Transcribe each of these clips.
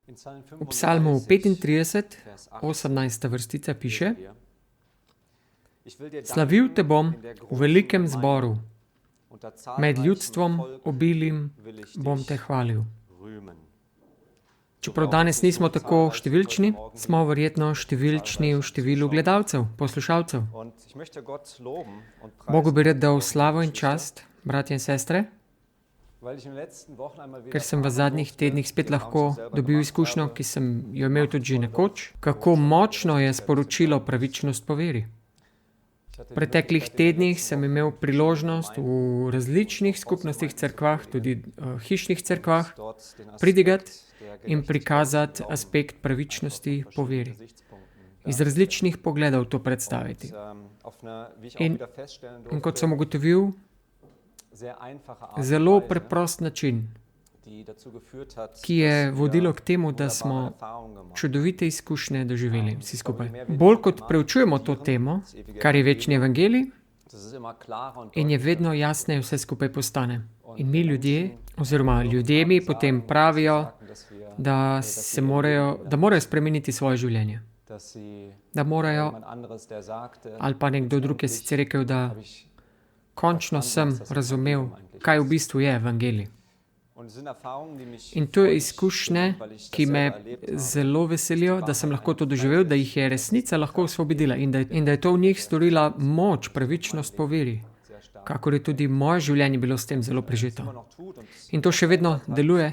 V psalmu 35, 18. vrstica piše: Slavil te bom v velikem zboru, med ljudstvom obilim bom te hvalil. Čeprav danes nismo tako številčni, smo verjetno številčni v številu gledalcev, poslušalcev. Bogu bi rad dal slavo in čast, bratje in sestre, ker sem v zadnjih tednih spet lahko dobil izkušnjo, ki sem jo imel tudi že nekoč, kako močno je sporočilo pravičnost po veri. V preteklih tednih sem imel priložnost v različnih skupnostih cerkvah, tudi hišnih cerkvah, pridigati in prikazati aspekt pravičnosti po veri. Iz različnih pogledov to predstaviti. In kot sem ugotovil, zelo preprost način, ki je vodilo k temu, da smo čudovite izkušnje doživeli vsi skupaj. Bolj kot preučujemo to temo, kar je večni evangelij, in je vedno jasneje vse skupaj postane. In mi ljudje, oziroma ljudje mi potem pravijo, da morajo spremeniti svoje življenje. Da morajo, ali pa nekdo drug je sicer rekel, da končno sem razumel, kaj v bistvu je evangelij. In to je izkušnje, ki me zelo veselijo, da sem lahko to doživel, da jih je resnica lahko osvobodila in da je to v njih storila moč, pravičnost po veri, kakor je tudi moje življenje bilo s tem zelo prežeto. In to še vedno deluje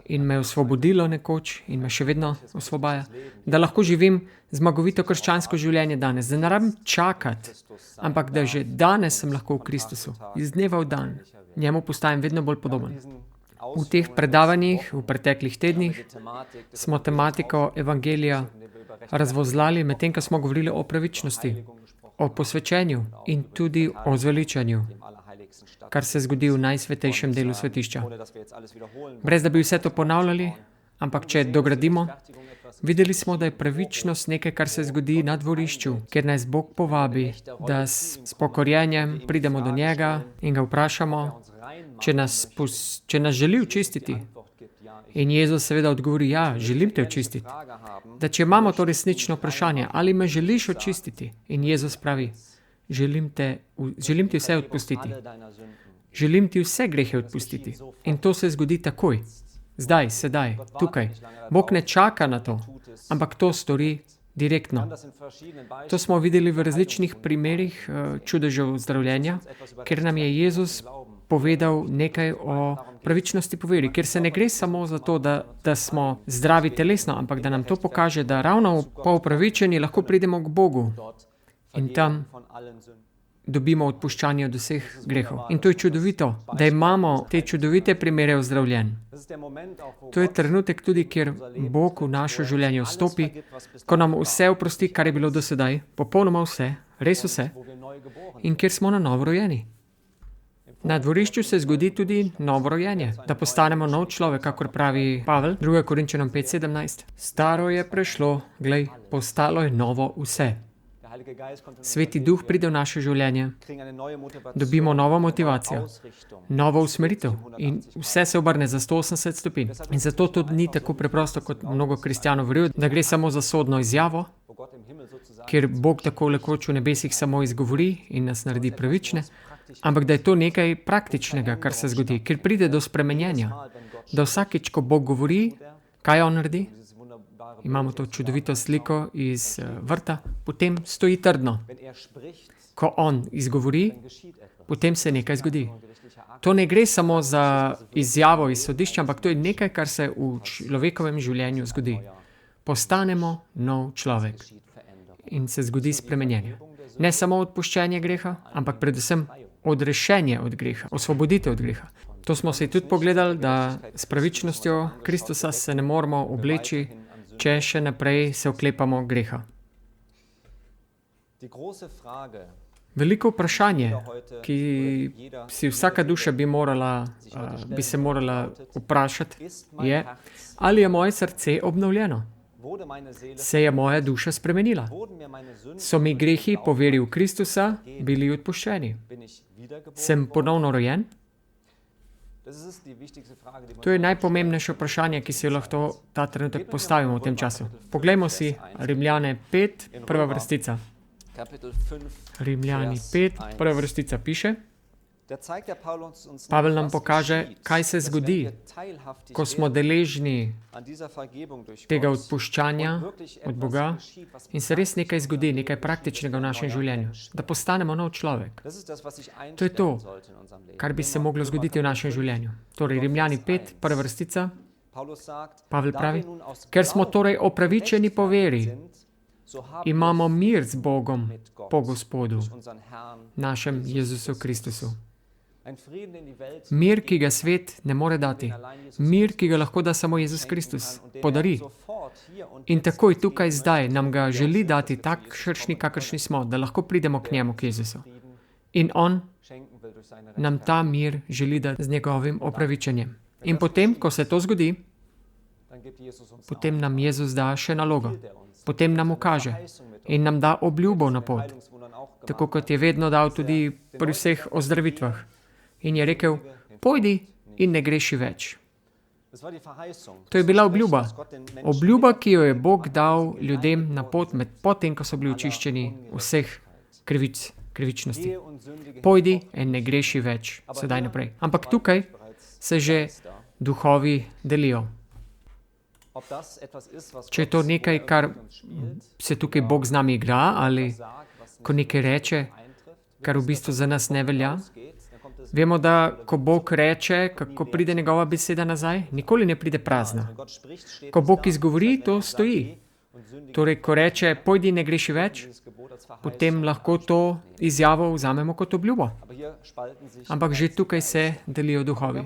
in me je osvobodilo nekoč in me še vedno osvobaja, da lahko živim zmagovito krščansko življenje danes, da ne rabim čakati, ampak da že danes sem lahko v Kristusu, iz dneva v dan, njemu postajam vedno bolj podoben. V teh predavanjih, v preteklih tednih, smo tematiko evangelija razvozlali, medtem ko smo govorili o pravičnosti, o posvečenju in tudi o zveličanju, kar se zgodi v najsvetejšem delu svetišča. Brez da bi vse to ponavljali, ampak če dogradimo, videli smo, da je pravičnost nekaj, kar se zgodi na dvorišču, kjer nas Bog povabi, da s pokorjenjem pridemo do njega in ga vprašamo, če nas želi očistiti. In Jezus seveda odgovori, ja, želim te očistiti. Da če imamo to resnično vprašanje, ali me želiš očistiti? In Jezus pravi, želim ti vse odpustiti. Želim ti vse grehe odpustiti. In to se zgodi takoj. Zdaj, sedaj, tukaj. Bog ne čaka na to, ampak to stori direktno. To smo videli v različnih primerih čudežev zdravljenja, ker nam je Jezus povedal nekaj o pravičnosti po veri, ker se ne gre samo za to, da smo zdravi telesno, ampak da nam to pokaže, da ravno po upravičenju lahko pridemo k Bogu in tam dobimo odpuščanje od vseh grehov. In to je čudovito, da imamo te čudovite primere ozdravljenj. To je trenutek tudi, kjer Bog v naše življenje vstopi, ko nam vse oprosti, kar je bilo do sedaj, popolnoma vse, res vse, in kjer smo na novo rojeni. Na dvorišču se zgodi tudi novo rojenje, da postanemo nov človek, kakor pravi Pavel, 2. Korinčanom 5:17. Staro je prešlo, glej, postalo je novo vse. Sveti Duh pride v naše življenje, dobimo novo motivacijo, novo usmeritev in vse se obrne za 180 stopinj. In zato to ni tako preprosto, kot mnogo kristjanov verjajo, da gre samo za sodno izjavo, kjer Bog tako lekoč v nebesih samo izgovori in nas naredi pravične, ampak da je to nekaj praktičnega, kar se zgodi, ker pride do spremenjenja. Da vsakič, ko Bog govori, kaj on naredi? Imamo to čudovito sliko iz vrta, potem stoji trdno. Ko on izgovori, potem se nekaj zgodi. To ne gre samo za izjavo iz sodišča, ampak to je nekaj, kar se v človekovem življenju zgodi. Postanemo nov človek in se zgodi spremenjenje. Ne samo odpuščenje greha, ampak predvsem odrešenje od greha, osvoboditev od greha. To smo se tudi pogledali, da s pravičnostjo Kristusa se ne moramo obleči, če še naprej se oklepamo greha. Veliko vprašanje, ki si vsaka duša bi se morala vprašati, je, ali je moje srce obnovljeno? Se je moja duša spremenila? So mi grehi po veri v Kristusa bili odpuščeni? Sem ponovno rojen? To je najpomembnejše vprašanje, ki si lahko ta trenutek postavimo v tem času. Poglejmo si Rimljane 5, prva vrstica. Rimljani 5, prva vrstica piše. Pavel nam pokaže, kaj se zgodi, ko smo deležni tega odpuščanja od Boga in se res nekaj zgodi, nekaj praktičnega v našem življenju, da postanemo nov človek. To je to, kar bi se moglo zgoditi v našem življenju. Torej, Rimljani 5, prva vrstica, Pavel pravi, ker smo torej opravičeni po veri, imamo mir z Bogom po Gospodu, našem Jezusu Kristusu. Mir, ki ga svet ne more dati. Mir, ki ga lahko da samo Jezus Kristus. Podari. In takoj tukaj zdaj nam ga želi dati takšni, kakršni smo, da lahko pridemo k njemu, k Jezusu. In on nam ta mir želi dati z njegovim opravičenjem. In potem, ko se to zgodi, potem nam Jezus da še nalogo. Potem nam ukaže in nam da obljubo na pot. Tako kot je vedno dal tudi pri vseh ozdravitvah. In je rekel, pojdi in ne greši več. To je bila obljuba. Obljuba, ki jo je Bog dal ljudem na pot potem, ko so bili očiščeni vseh krivičnosti. Pojdi in ne greši več. Sedaj naprej. Ampak tukaj se že duhovi delijo. Če je to nekaj, kar se tukaj Bog z nami igra, ali ko nekaj reče, kar v bistvu za nas ne velja, vemo, da ko Bog reče, kako pride njegova beseda nazaj, nikoli ne pride prazna. Ko Bog izgovori, to stoji. Torej, ko reče, pojdi, ne greši več, potem lahko to izjavo vzamemo kot obljubo. Ampak že tukaj se delijo duhovi.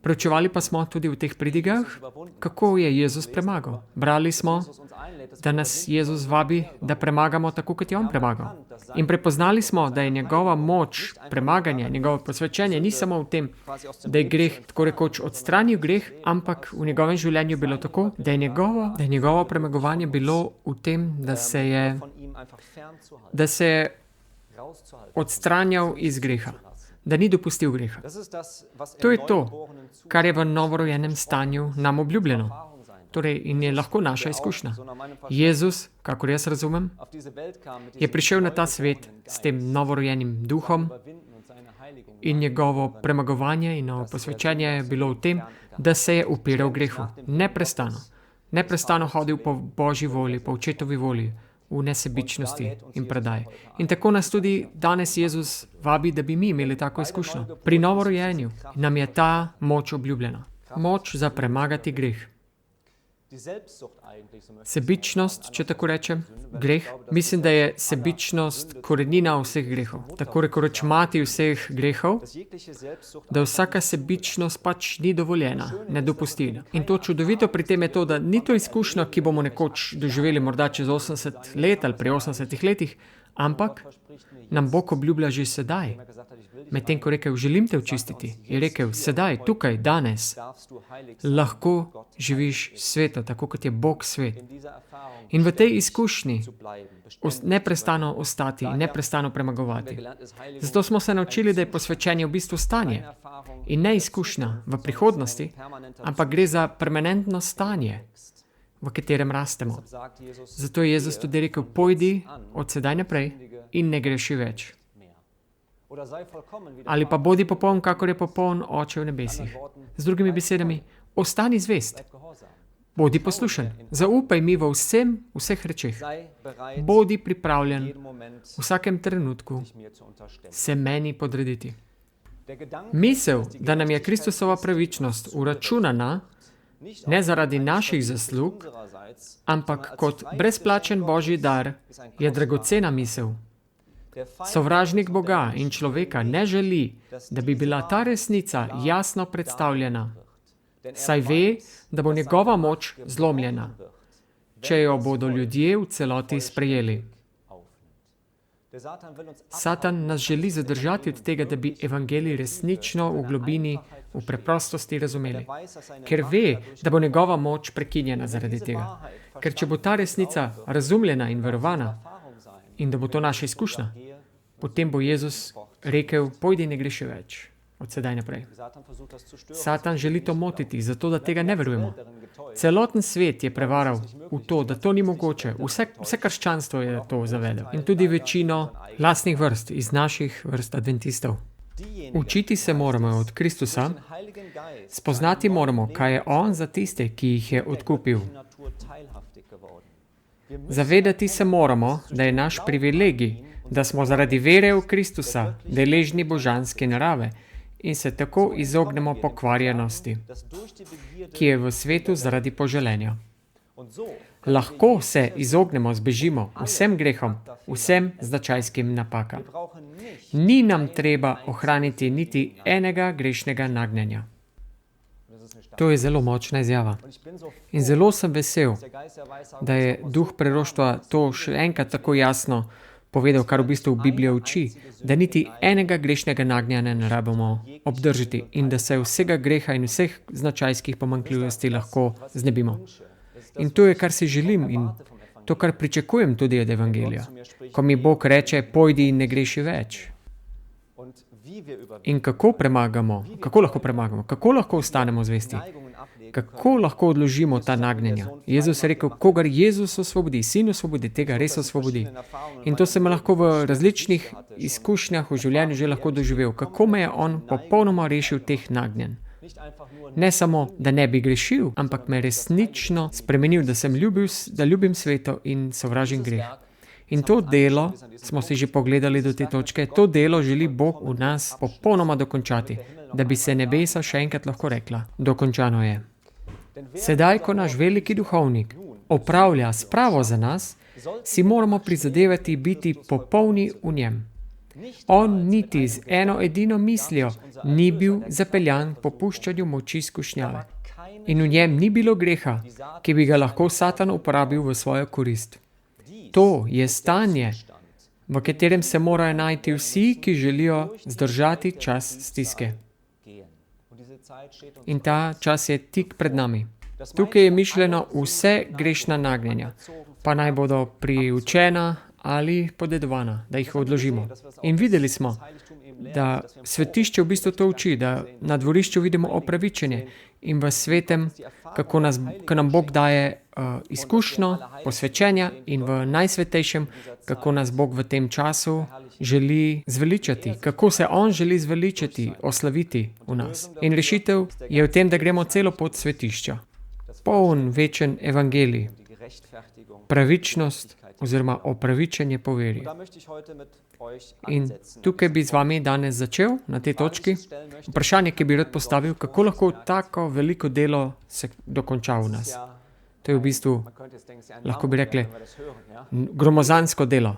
Preučevali pa smo tudi v teh pridigah, kako je Jezus premagal. Brali smo, da nas Jezus vabi, da premagamo tako, kot je on premagal. In prepoznali smo, da je njegova moč premaganja, njegovo posvečenje ni samo v tem, da je greh tako rekoč odstranil greh, ampak v njegovem življenju bilo tako, da je njegovo premagovanje bilo v tem, da se je odstranjal iz greha. Da ni dopustil greha. To je to, kar je v novorojenem stanju nam obljubljeno. Torej, in je lahko naša izkušnja. Jezus, kakor jaz razumem, je prišel na ta svet s tem novorojenim duhom in njegovo premagovanje in posvečenje je bilo v tem, da se je upiral grehu. Neprestano. Neprestano hodil po Božji volji, po očetovi volji, v nesebičnosti in predaji. In tako nas tudi danes Jezus vabi, da bi mi imeli tako izkušnjo. Pri novorojenju nam je ta moč obljubljena. Moč za premagati greh. Sebičnost, če tako rečem, greh, mislim, da je sebičnost korenina vseh grehov. Tako rekoč mati vseh grehov, da vsaka sebičnost pač ni dovoljena, nedopustljiva. In to čudovito pri tem je to, da ni to izkušnja, ki bomo nekoč doživeli morda čez 80 let ali pri 80 letih, ampak nam Bog obljublja že sedaj. Medtem ko rekel, želim te očistiti, je rekel, sedaj, tukaj, danes, lahko živiš sveto, tako kot je Bog svet. In v tej izkušnji neprestano ostati in neprestano premagovati. Zato smo se naučili, da je posvečenje v bistvu stanje in ne izkušnja v prihodnosti, ampak gre za permanentno stanje, v katerem rastemo. Zato je Jezus tudi rekel, pojdi od sedaj naprej in ne greši več. Ali pa bodi popoln, kakor je popoln Oče v nebesih. Z drugimi besedami, ostani zvest. Bodi poslušen. Zaupaj mi v vseh rečeh. Bodi pripravljen v vsakem trenutku se meni podrediti. Misel, da nam je Kristusova pravičnost uračunana ne zaradi naših zaslug, ampak kot brezplačen Božji dar, je dragocena misel. Sovražnik Boga in človeka ne želi, da bi bila ta resnica jasno predstavljena, saj ve, da bo njegova moč zlomljena, če jo bodo ljudje v celoti sprejeli. Satan nas želi zadržati od tega, da bi evangelij resnično v globini, v preprostosti razumeli, ker ve, da bo njegova moč prekinjena zaradi tega. Ker če bo ta resnica razumljena in verovana, in da bo to naša izkušnja, potem bo Jezus rekel, pojdi, ne greši več. od sedaj naprej. Satan želi to motiti, zato da tega ne verujemo. Celoten svet je prevaral v to, da to ni mogoče. Vse krščanstvo je to zavedel. In tudi večino lastnih vrst, iz naših vrst adventistov. Učiti se moramo od Kristusa, spoznati moramo, kaj je on za tiste, ki jih je odkupil. Zavedati se moramo, da je naš privilegij, da smo zaradi vere v Kristusa deležni božanske narave in se tako izognemo pokvarjenosti, ki je v svetu zaradi poželenja. Lahko se izognemo, zbežimo vsem grehom, vsem značajskim napakam. Ni nam treba ohraniti niti enega grešnega nagnjenja. To je zelo močna izjava. In zelo sem vesel, da je duh preroštva to še enkrat tako jasno povedal, kar v bistvu Biblija uči, da niti enega grešnega nagnjenja ne rabimo obdržati in da se vsega greha in vseh značajskih pomanjkljivosti lahko znebimo. In to je, kar si želim in to, kar pričakujem tudi od evangelija. Ko mi Bog reče, pojdi in ne greši več. In kako premagamo? Kako lahko premagamo? Kako lahko ostanemo zvesti? Kako lahko odložimo ta nagnjenja? Jezus je rekel, kogar Jezus osvobodi, Sin osvobodi, tega res osvobodi. In to sem lahko v različnih izkušnjah v življenju že lahko doživel. Kako me je on popolnoma rešil teh nagnjenj? Ne samo, da ne bi grešil, ampak me resnično spremenil, da ljubim sveto in sovražim greh. In to delo, smo si že pogledali do te točke, to delo želi Bog v nas popolnoma dokončati, da bi se nebesa še enkrat lahko rekla, dokončano je. Sedaj, ko naš veliki duhovnik opravlja spravo za nas, si moramo prizadevati biti popolni v njem. On niti z eno edino mislijo ni bil zapeljan po puščanju moči skušnjave. In v njem ni bilo greha, ki bi ga lahko Satan uporabil v svojo korist. To je stanje, v katerem se morajo najti vsi, ki želijo zdržati čas stiske. In ta čas je tik pred nami. Tukaj je mišljeno vse grešna nagnjenja, pa naj bodo priučena ali podedovana, da jih odložimo. In videli smo, da svetišče v bistvu to uči, da na dvorišču vidimo opravičenje in v svetem, ko nam Bog daje izkušnjo, posvečenja in v najsvetejšem, kako nas Bog v tem času želi zveličati, kako se on želi zveličati, oslaviti v nas. In rešitev je v tem, da gremo celo pot svetišča. Poln večen evangelij, pravičnost oziroma opravičenje po veri. In tukaj bi z vami danes začel, na tej točki. Vprašanje, ki bi rad postavil, kako lahko tako veliko delo se dokonča v nas. To je v bistvu, lahko bi rekli, gromozansko delo.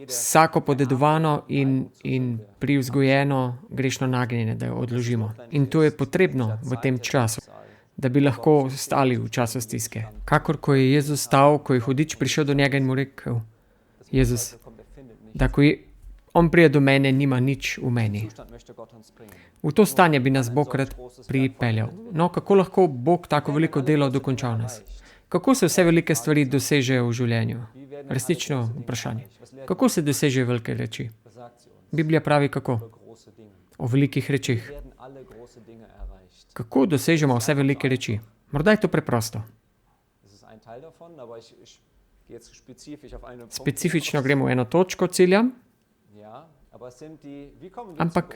Vsako podedovano in privzgojeno grešno nagnjenje, da jo odložimo. In to je potrebno v tem času, da bi lahko stali v času stiske. Kakor ko je Jezus stal, ko je hudič prišel do njega in mu rekel, Jezus, da ko on prije do mene, nima nič v meni. V to stanje bi nas Bog rad pripeljal. No, kako lahko Bog tako veliko delo dokončal nas? Kako se vse velike stvari dosežejo v življenju? Resnično vprašanje. Kako se dosežejo velike reči? Biblija pravi kako? O velikih rečih. Kako dosežemo vse velike reči? Morda je to preprosto. Specifično gremo v eno točko cilja, ampak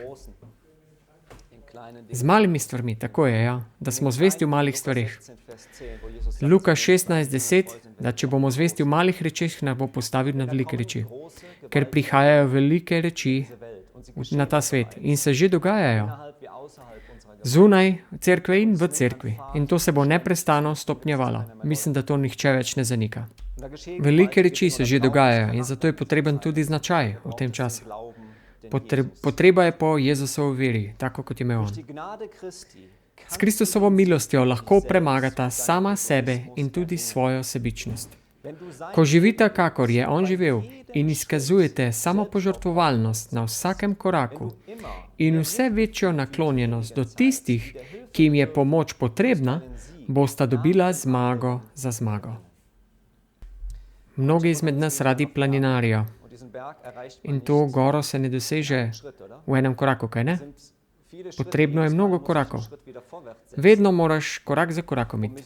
z malimi stvarmi, tako je, ja, da smo zvesti v malih stvarih. Luka 16:10, da če bomo zvesti v malih rečeh, ne bo postavil na velike reči. Ker prihajajo velike reči na ta svet in se že dogajajo. Zunaj cerkve in v cerkvi. In to se bo neprestano stopnjevalo. Mislim, da to nihče več ne zanika. Velike reči se že dogajajo in zato je potreben tudi značaj v tem času. Potreba je po Jezusovi veri, tako kot je imel on. S Kristusovo milostjo lahko premagata sama sebe in tudi svojo sebičnost. Ko živite, kakor je on živel, in izkazujete samopožrtvovalnost na vsakem koraku in vse večjo naklonjenost do tistih, ki jim je pomoč potrebna, bosta dobila zmago za zmago. Mnogi izmed nas radi planinarijo. In to goro se ne doseže v enem koraku, kaj ne? Potrebno je mnogo korakov. Vedno moraš korak za korakom iti.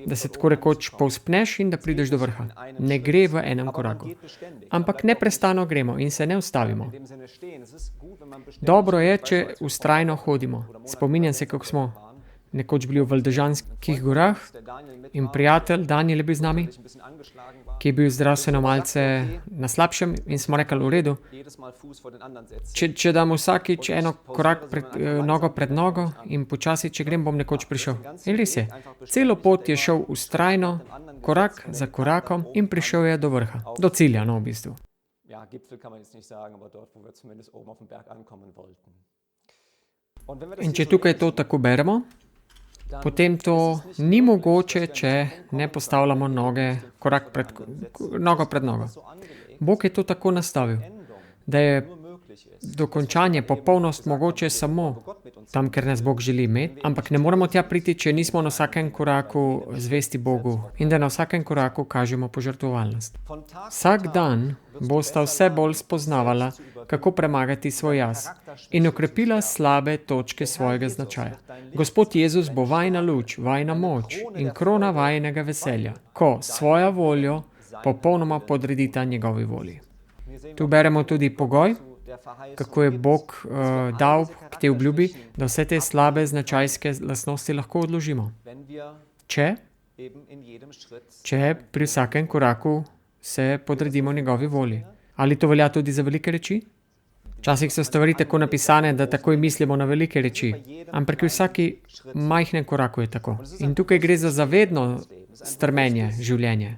Da se tako rekoč povzpneš in da prideš do vrha. Ne gre v enem koraku. Ampak neprestano gremo in se ne ustavimo. Dobro je, če vztrajno hodimo. Spominjam se, kako smo nekoč bili v Valdežanskih gorah in prijatelj Daniel je bil z nami, ki je bil zdravstveno malce na slabšem in smo rekli, v redu, če dam vsakič nogo pred nogo in počasi, če grem, bom nekoč prišel. In res je, celo pot je šel vztrajno, korak za korakom in prišel je do vrha, do cilja, v bistvu. In če tukaj to tako beremo, potem to ni mogoče, če ne postavljamo nogo pred nogo. Bog je to tako nastavil, da je dokončanje, popolnost mogoče samo tam, ker nas Bog želi imeti, ampak ne moremo tja priti, če nismo na vsakem koraku zvesti Bogu in da na vsakem koraku kažemo požrtvovalnost. Vsak dan bosta vse bolj spoznavala, kako premagati svoj jaz in okrepila slabe točke svojega značaja. Gospod Jezus bo vajna luč, vajna moč in krona vajnega veselja, ko svojo voljo popolnoma podredita njegovi volji. Tu beremo tudi pogoj, kako je Bog dal k tej obljubi, da vse te slabe značajske lastnosti lahko odložimo. Če pri vsakem koraku se podredimo njegovi volji. Ali to velja tudi za velike reči? Včasih so stvari tako napisane, da takoj mislimo na velike reči, ampak pri vsaki majhnem koraku je tako. In tukaj gre za zavedno strmenje življenje.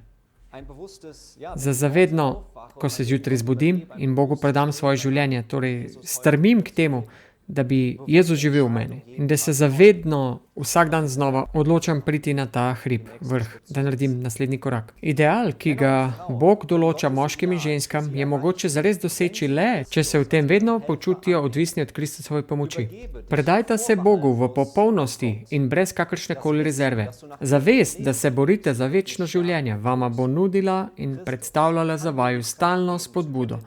Za zavedno, ko se zjutraj zbudim in Bogu predam svoje življenje, torej strmim k temu, da bi Jezus živel v meni in da se zavedno vsak dan znova odločam priti na ta hrib, vrh, da naredim naslednji korak. Ideal, ki ga Bog določa moškim in ženskam, je mogoče zares doseči le, če se v tem vedno počutijo odvisni od Kristusove pomoči. Predajta se Bogu v popolnosti in brez kakršnekoli rezerve. Zavest, da se borite za večno življenje, vama bo nudila in predstavljala za vaju stalno spodbudo,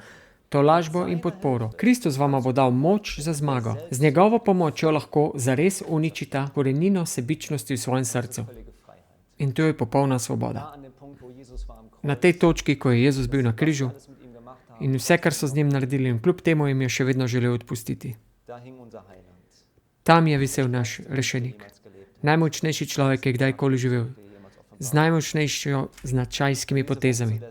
tolažbo in podporo. Kristus vama bo dal moč za zmago. Z njegovo pomočjo lahko zares uničita korenino sebičnosti v svojem srcu. In to je popolna svoboda. Na tej točki, ko je Jezus bil na križu in vse, kar so z njim naredili, in kljub temu jim je še vedno želel odpustiti. Tam je visel naš rešenik. Najmočnejši človek, ki je kdajkoli živel. Z najmočnejšo značajskimi potezami.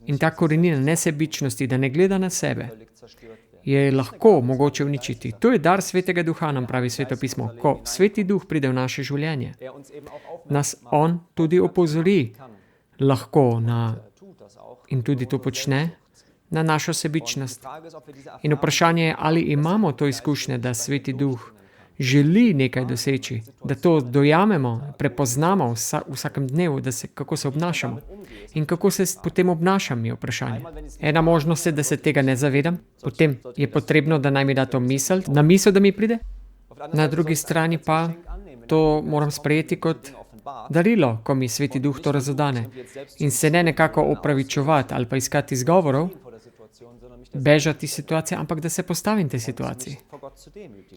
In ta korenina nesebičnosti, da ne gleda na sebe, je lahko mogoče uničiti. To je dar Svetega Duha, nam pravi Sveto pismo. Ko Sveti Duh pride v naše življenje, nas on tudi opozori lahko in tudi to počne, na našo sebičnost. In vprašanje je, ali imamo to izkušnje, da Sveti Duh želi nekaj doseči, da to dojamemo, prepoznamo v vsakem dnevu, kako se obnašamo. In kako se potem obnašam, je vprašanje. Ena možnost je, da se tega ne zavedam, potem je potrebno, da naj mi da to misel, na misel, da mi pride. Na drugi strani pa to moram sprejeti kot darilo, ko mi Sveti Duh to razodane. In se ne nekako opravičevati ali pa iskati izgovorov, bežati iz situacije, ampak da se postavim tej situaciji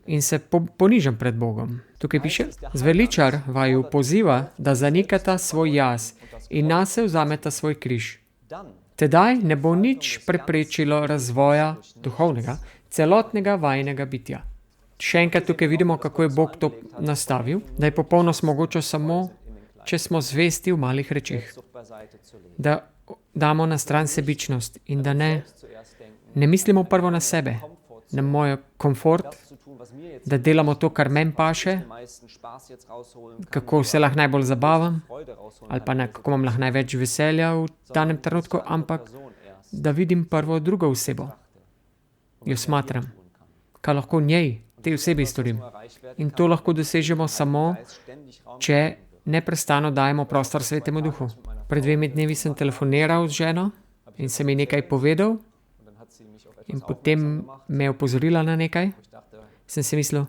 in se ponižam pred Bogom. Tukaj piše, zveličar vaju poziva, da zanikata svoj jaz in nase vzameta svoj križ. Tedaj ne bo nič preprečilo razvoja duhovnega, celotnega vajnega bitja. Še enkrat tukaj vidimo, kako je Bog to nastavil, da je popolnost mogoče samo, če smo zvesti v malih rečeh. Da damo na stran sebičnost in da ne mislimo prvo na sebe, na moj komfort, da delamo to, kar meni paše, kako se lahko najbolj zabavam, ali pa kako imam lahko največ veselja v danem trenutku, ampak da vidim prvo drugo osebo. Jo smatram, kaj lahko njej, tej osebi storim. In to lahko dosežemo samo, če neprestano dajemo prostor Svetemu Duhu. Pred 2 dnevi sem telefoniral z ženo in sem ji nekaj povedal in potem me je opozorila na nekaj. Sem si mislil,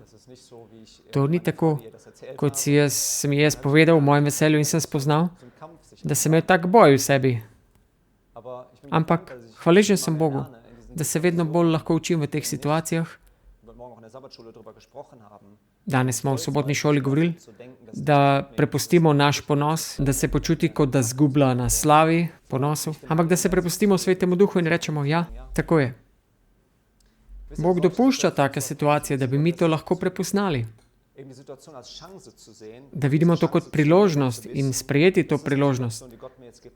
to ni tako, kot sem jaz povedal v mojem veselju in sem spoznal, da sem imel tak boj v sebi. Ampak hvaležen sem Bogu, da se vedno bolj lahko učim v teh situacijah Danes smo v sobotni šoli govorili, da prepustimo naš ponos, da se počuti, kot da zgublja na slavi, ponosu, ampak da se prepustimo Svetemu Duhu in rečemo, ja, tako je. Bog dopušča take situacije, da bi mi to lahko prepoznali. Da vidimo to kot priložnost in sprejeti to priložnost.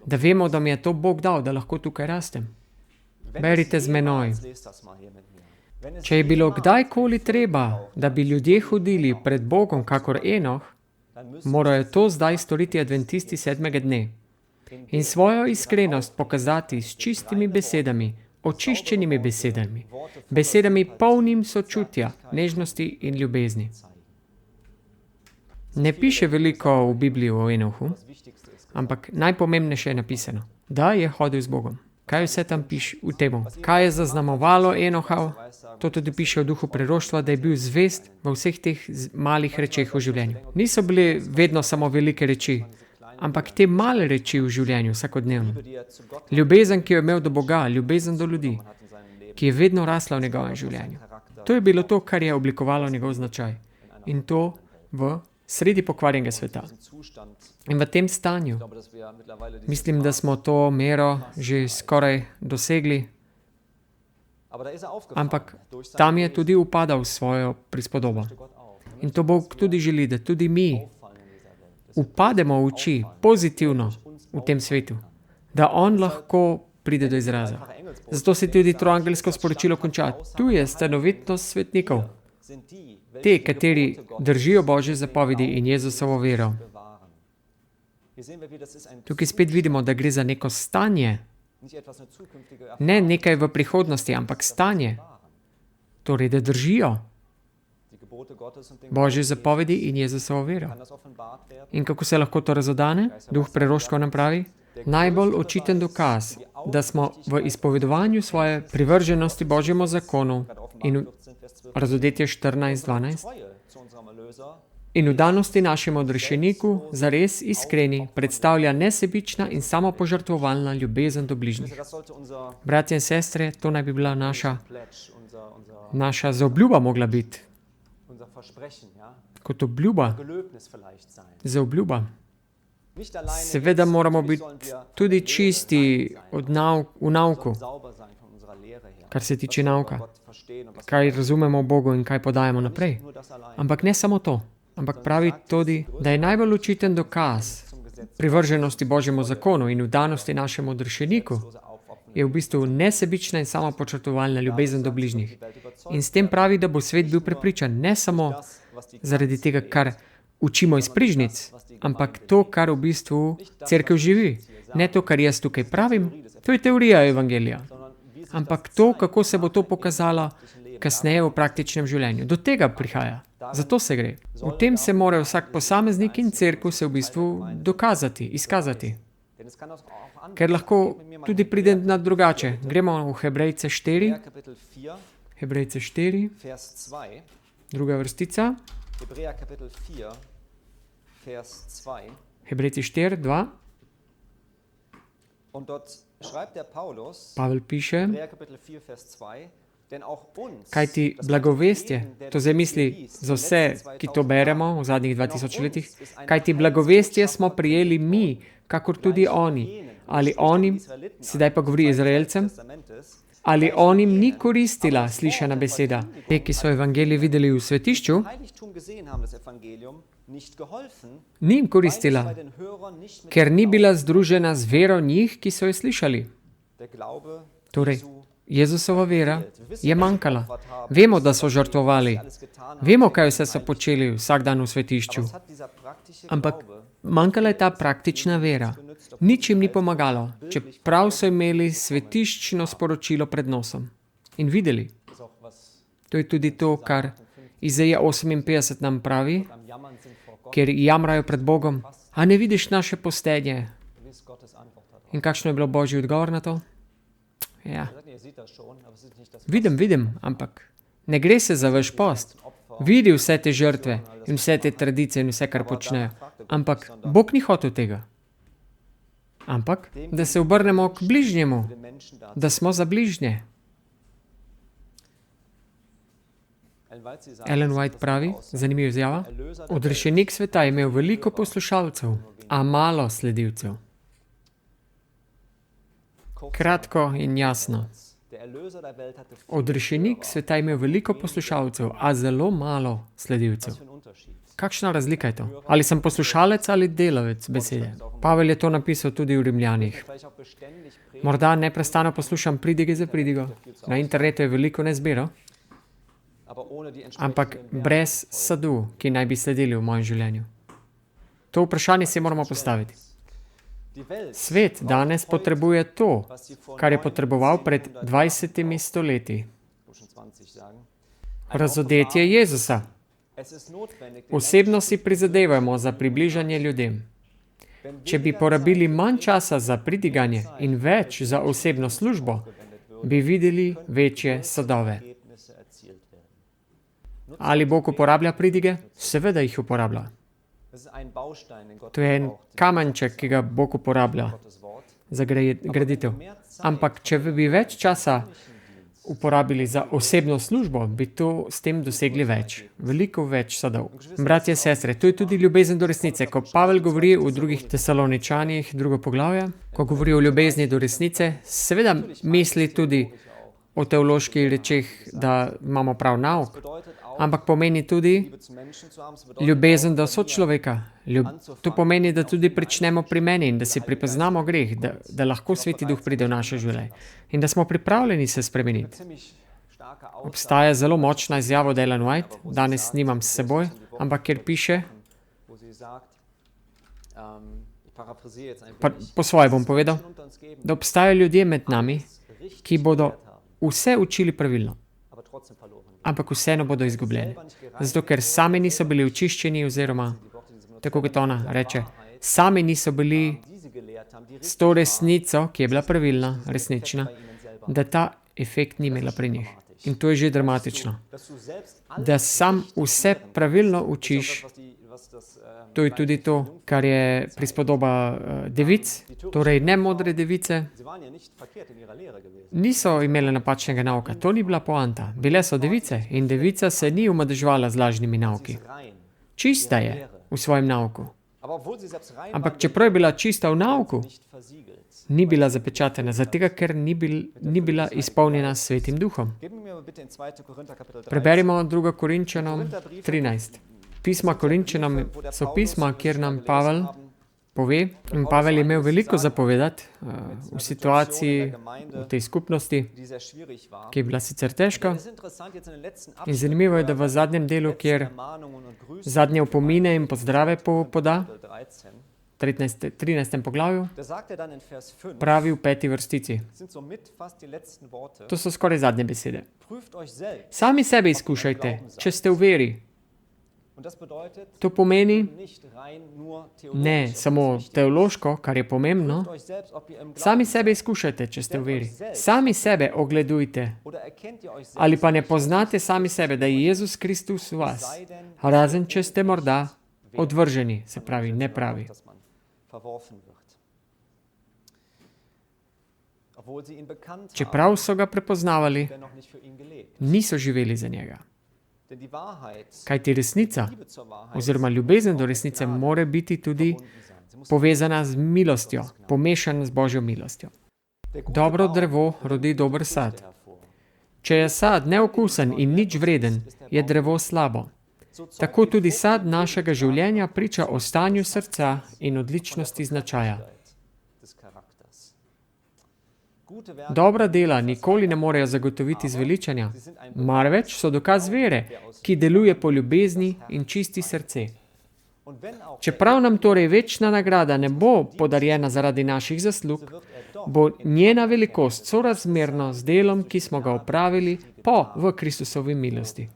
Da vemo, da mi je to Bog dal, da lahko tukaj rastem. Berite z menoj. Če je bilo kdajkoli treba, da bi ljudje hodili pred Bogom kakor Enoh, morajo to zdaj storiti adventisti 7. dne. In svojo iskrenost pokazati s čistimi besedami, očiščenimi besedami, besedami polnim sočutja, nežnosti in ljubezni. Ne piše veliko v Bibliji o Enohu, ampak najpomembnejše je napisano, da je hodil z Bogom. Kaj vse tam piše v temu? Kaj je zaznamovalo Enoha? To tudi piše v duhu preroštva, da je bil zvest v vseh teh malih rečeh v življenju. Niso bile vedno samo velike reči, ampak te male reči v življenju, vsakodnevno. Ljubezen, ki jo je imel do Boga, ljubezen do ljudi, ki je vedno rasla v njegovem življenju. To je bilo to, kar je oblikovalo njegov značaj. In to v sredi pokvarjenega sveta. In v tem stanju, mislim, da smo to mero že skoraj dosegli, ampak tam je tudi upadal svojo prispodobo. In to Bog tudi želi, da tudi mi upademo v oči pozitivno v tem svetu, da On lahko pride do izraza. Zato se tudi troangelsko sporočilo konča. Tu je stanovitnost svetnikov. Te, kateri držijo Božje zapovedi in Jezusovo vero. Tukaj spet vidimo, da gre za neko stanje. Ne nekaj v prihodnosti, ampak stanje. Torej, da držijo Božje zapovedi in Jezusovo vero. In kako se lahko to razodane? Duh preroštva nam pravi, najbolj očiten dokaz, da smo v izpovedovanju svoje privrženosti Božjemu zakonu in Razodetje 14:12 in v danosti našemu odrešeniku zares iskreni predstavlja nesebična in samopožrtvovalna ljubezen do bližnjih. Bratje in sestre, to naj bi bila naša zaobljuba mogla biti. Kot obljuba. Za obljuba. Seveda moramo biti tudi čisti v nauku, kar se tiče nauka, kaj razumemo o Bogu in kaj podajamo naprej. Ampak ne samo to, ampak pravi tudi, da je najbolj očiten dokaz privrženosti Božjemu zakonu in vdanosti našemu odrešeniku, je v bistvu nesebična in samopočrtovalna ljubezen do bližnjih. In s tem pravi, da bo svet bil prepričan ne samo zaradi tega, kar učimo iz prižnic, ampak to, kar v bistvu cerkev živi. Ne to, kar jaz tukaj pravim, to je teorija evangelija. Ampak to, kako se bo to pokazalo kasneje v praktičnem življenju. Do tega prihaja. Zato se gre. V tem se mora vsak posameznik in cerkev se v bistvu dokazati, izkazati. Ker lahko tudi pride na drugače. Gremo v Hebrejce 4. Hebrejce 4. Druga vrstica. Hebrejci 4, 2. Pavel piše, kaj ti blagovestje, to zdaj misli za vse, ki to beremo v zadnjih 2000 letih, kaj ti blagovestje smo prijeli mi, kakor tudi oni. Ali onim, sedaj pa govori Izraelcem, ali onim ni koristila slišana beseda. Te, ki so evangelij videli v svetišču, ni jim koristila, ker ni bila združena z vero njih, ki so jo slišali. Torej, Jezusova vera je manjkala. Vemo, da so žrtvovali. Vemo, kaj vse so počeli vsak dan v svetišču. Ampak manjkala je ta praktična vera. Nič jim ni pomagalo, čeprav so imeli svetiščno sporočilo pred nosom. In videli. To je tudi to, kar Izaija 58 nam pravi, kjer jamrajo pred Bogom. A ne vidiš naše postenje? In kakšno je bilo Božji odgovor na to? Ja. Vidim, ampak ne gre se za vaš post. Vidi vse te žrtve in vse te tradicije in vse, kar počnejo. Ampak Bog ni hotel tega. Ampak, da se obrnemo k bližnjemu, da smo za bližnje. Ellen White pravi, zanimiva izjava, odrešenik sveta je imel veliko poslušalcev, a malo sledilcev. Kratko in jasno. Odrešenik sveta je imel veliko poslušalcev, a zelo malo sledilcev. Kakšna razlika je to? Ali sem poslušalec ali delavec besede? Pavel je to napisal tudi v Rimljanih. Morda neprestano poslušam pridige za pridigo. Na internetu je veliko nezbiro. Ampak brez sadu, ki naj bi sledili v mojem življenju. To vprašanje si moramo postaviti. Svet danes potrebuje to, kar je potreboval pred 20 stoletji. Razodetje Jezusa. Osebno si prizadevamo za približanje ljudem. Če bi porabili manj časa za pridiganje in več za osebno službo, bi videli večje sadove. Ali Bog uporablja pridige? Seveda jih uporablja. To je en kamenček, ki ga Bog uporablja za graditev. Ampak, če bi več časa uporabili za osebno službo, bi to s tem dosegli več. Veliko več sadov. Bratje, sestre, to je tudi ljubezen do resnice. Ko Pavel govori v 2. Tesaloničanih, 2. poglavje, ko govori o ljubezni do resnice, seveda misli tudi o teoloških rečeh, da imamo prav nauk, ampak pomeni tudi ljubezen do sočloveka. To pomeni, da tudi pričnemo pri meni in da si pripoznamo greh, da lahko Sveti Duh pride v naše življenje in da smo pripravljeni se spremeniti. Obstaja zelo močna izjava od Ellen White, danes nimam s seboj, ampak kjer piše, po svoje bom povedal, da obstajajo ljudje med nami, ki bodo vse učili pravilno, ampak vseeno bodo izgubljeni. Zato, ker sami niso bili očiščeni oziroma, tako kot ona reče, sami niso bili s to resnico, ki je bila pravilna, resnična, da ta efekt ni imela pri njih. In to je že dramatično. Da sam vse pravilno učiš, to je tudi to, kar je prispodoba devic, torej ne modre device, niso imele napačnega nauka. To ni bila poanta. Bile so device in devica se ni omadeževala z lažnimi nauki. Čista je v svojem nauku. Ampak čeprav je bila čista v nauku, ni bila zapečatena, zato ker ni bila izpolnjena s Svetim Duhom. Preberimo 2. Korinčanom 13. Pisma Korinčanom so pisma, kjer nam Pavel pove, in Pavel je imel veliko zapovedati v situaciji, v tej skupnosti, ki je bila sicer težka. In zanimivo je, da v zadnjem delu, kjer zadnje opomine in pozdrave poda, 13. poglavju, pravi v 5. vrstici. To so skoraj zadnje besede. Sami sebe izkušajte, če ste v veri. To pomeni ne samo teološko, kar je pomembno. Sami sebe izkušajte, če ste v veri. Sami sebe ogledujte. Ali pa ne poznate sami sebe, da je Jezus Kristus v vas, razen če ste morda odvrženi, se pravi nepravi. Čeprav so ga prepoznavali, niso živeli za njega. Kajti resnica oziroma ljubezen do resnice mora biti tudi povezana z milostjo, pomešana z Božjo milostjo. Dobro drevo rodi dober sad. Če je sad neokusen in nič vreden, je drevo slabo. Tako tudi sad našega življenja priča o stanju srca in odličnosti značaja. Dobra dela nikoli ne morejo zagotoviti zveličanja, marveč so dokaz vere, ki deluje po ljubezni in čisti srce. Čeprav nam torej večna nagrada ne bo podarjena zaradi naših zaslug, bo njena velikost sorazmerno z delom, ki smo ga opravili v Kristusovi milosti.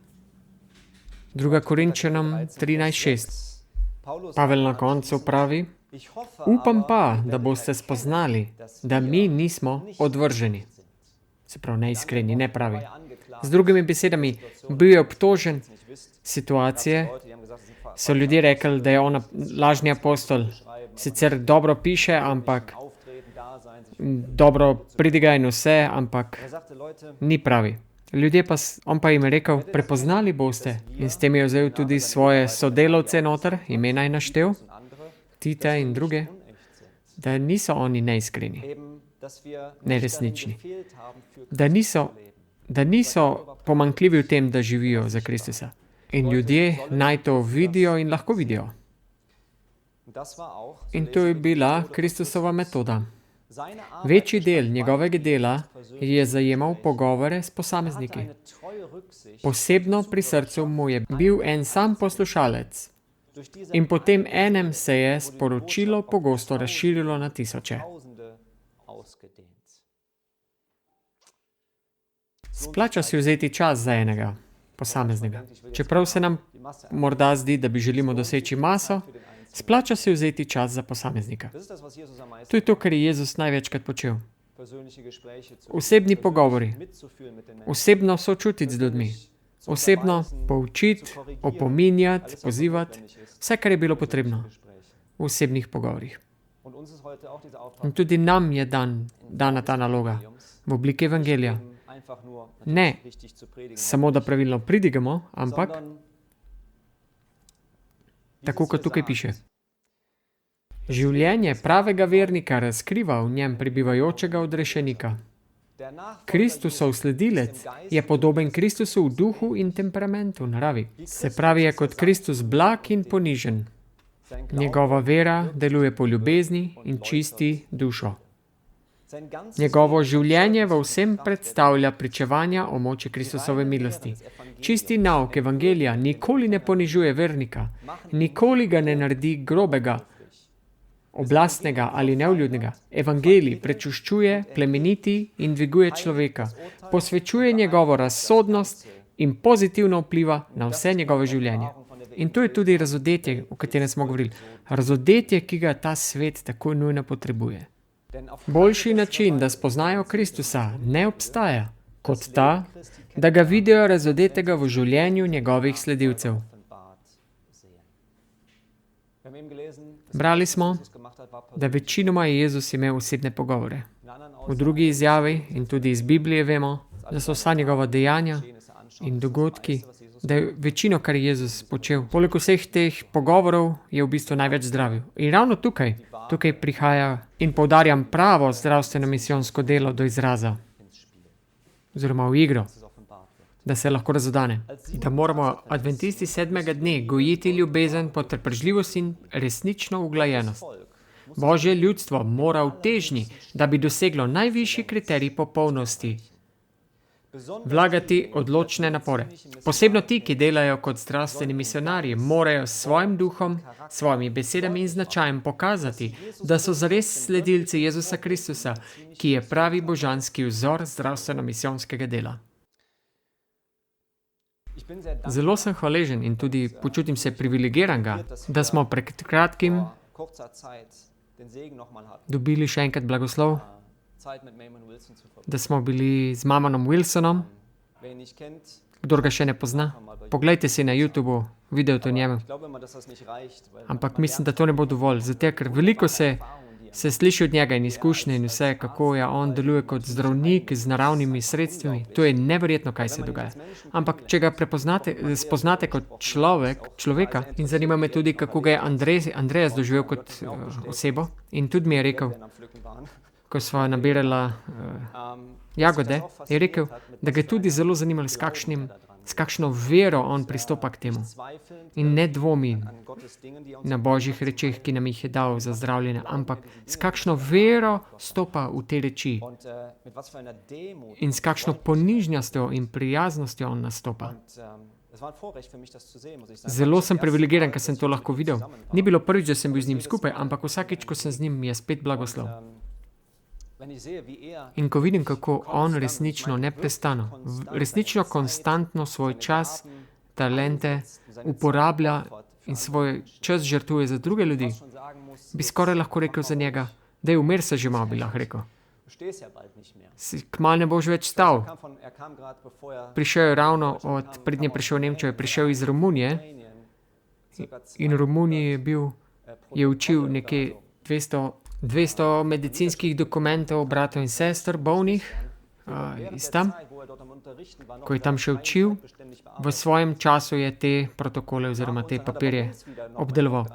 2. Korinčanom 13:6. Pavel na koncu pravi, upam pa, da boste spoznali, da mi nismo odvrženi. Se pravi, neiskreni, nepravi. Z drugimi besedami, bil je obtožen situacije, so ljudje rekli, da je on lažni apostol. Sicer dobro piše, ampak dobro pridiga in vse, ampak ni pravi. Ljudje pa, on pa jim je rekel, prepoznali boste. In s tem je vzel tudi svoje sodelavce noter, imena je naštel, Tite in druge, da niso oni neiskreni, neresnični. Da niso pomanjkljivi v tem, da živijo za Kristusa. In ljudje naj to vidijo in lahko vidijo. In to je bila Kristusova metoda. Večji del njegovega dela je zajemal pogovore s posamezniki. Posebno pri srcu mu je bil en sam poslušalec. In potem enem se je sporočilo pogosto razširilo na tisoče. Splača si vzeti čas za enega posameznega. Čeprav se nam morda zdi, da bi želimo doseči maso, splača si vzeti čas za posameznika. To je to, kar je Jezus največkrat počel. Osebni pogovori, osebno sočutiti z ljudmi, osebno poučiti, opominjati, pozivati, vse, kar je bilo potrebno v osebnih pogovorih. In tudi nam je dana ta naloga v obliki evangelija. Ne samo, da pravilno pridigamo, ampak tako, kot tukaj piše. Življenje pravega vernika razkriva v njem prebivajočega odrešenika. Kristusov sledilec je podoben Kristusu v duhu in temperamentu, naravi. Se pravi, je kot Kristus blag in ponižen. Njegova vera deluje po ljubezni in čisti dušo. Njegovo življenje v vsem predstavlja pričevanja o moči Kristusove milosti. Čisti nauk evangelija nikoli ne ponižuje vernika, nikoli ga ne naredi grobega, oblastnega ali nevljudnega. Evangelij prečuščuje, plemeniti in dviguje človeka, posvečuje njegovo razsodnost in pozitivno vpliva na vse njegove življenje. In to je tudi razodetje, o katerem smo govorili. Razodetje, ki ga ta svet tako nujno potrebuje. Boljši način, da spoznajo Kristusa, ne obstaja, kot ta, da ga vidijo razodetega v življenju njegovih sledilcev. Brali smo, da večinoma je Jezus imel osebne pogovore. V drugi izjavi in tudi iz Biblije vemo, da so vsa njegova dejanja in dogodki, da je večino, kar je Jezus počel. Poleg vseh teh pogovorov je v bistvu največ zdravil. In ravno tukaj prihaja in poudarjam pravo zdravstveno misijonsko delo do izraza, oziroma v igro, da se lahko razodane. Da moramo adventisti 7. dne gojiti ljubezen, potrpežljivost in resnično uglajenost. Božje ljudstvo mora v težnji, da bi doseglo najvišji kriterij popolnosti, vlagati odločne napore. Posebno ti, ki delajo kot zdravstveni misionarji, morajo s svojim duhom, svojimi besedami in značajem pokazati, da so zares sledilci Jezusa Kristusa, ki je pravi božanski vzor zdravstveno-misijonskega dela. Zelo sem hvaležen in tudi počutim se privilegiranega, da smo pred kratkim dobili še enkrat blagoslov, da smo bili z Mamanom Wilsonom. Kdor ga še ne pozna, poglejte si na YouTubeu video o njemu. Ampak mislim, da to ne bo dovolj, zato ker veliko se sliši od njega in izkušnje in vse, kako on deluje kot zdravnik z naravnimi sredstvami. To je neverjetno, kaj se dogaja. Ampak, če ga spoznate kot človeka, in zanima me tudi, kako ga je Andreas doživel kot osebo, in tudi mi je rekel, ko sva nabirala jagode, je rekel, da ga je tudi zelo zanimalo, s kakšno vero on pristopa k temu. In ne dvomi na božjih rečeh, ki nam jih je dal za zdravljenje, ampak s kakšno vero stopa v te reči. In s kakšno ponižnostjo in prijaznostjo on nastopa. Zelo sem privilegiran, ker sem to lahko videl. Ni bilo prvič, da sem bil z njim skupaj, ampak vsakič, ko sem z njim, mi je spet blagoslov. In ko vidim, kako on resnično neprestano, resnično konstantno svoj čas, talente uporablja in svoj čas žrtvuje za druge ljudi, bi skoraj lahko rekel za njega, da je umir se že malo, bi lahko rekel. Kmalu ne boš več stal. Prišel je ravno prednje prišel v Nemčijo, je prišel iz Romunije in v Romuniji je učil nekje 200 medicinskih dokumentov bratov in sester, bolnih, iz tam, ko je tam še učil, v svojem času je te protokole oziroma te papirje obdeloval.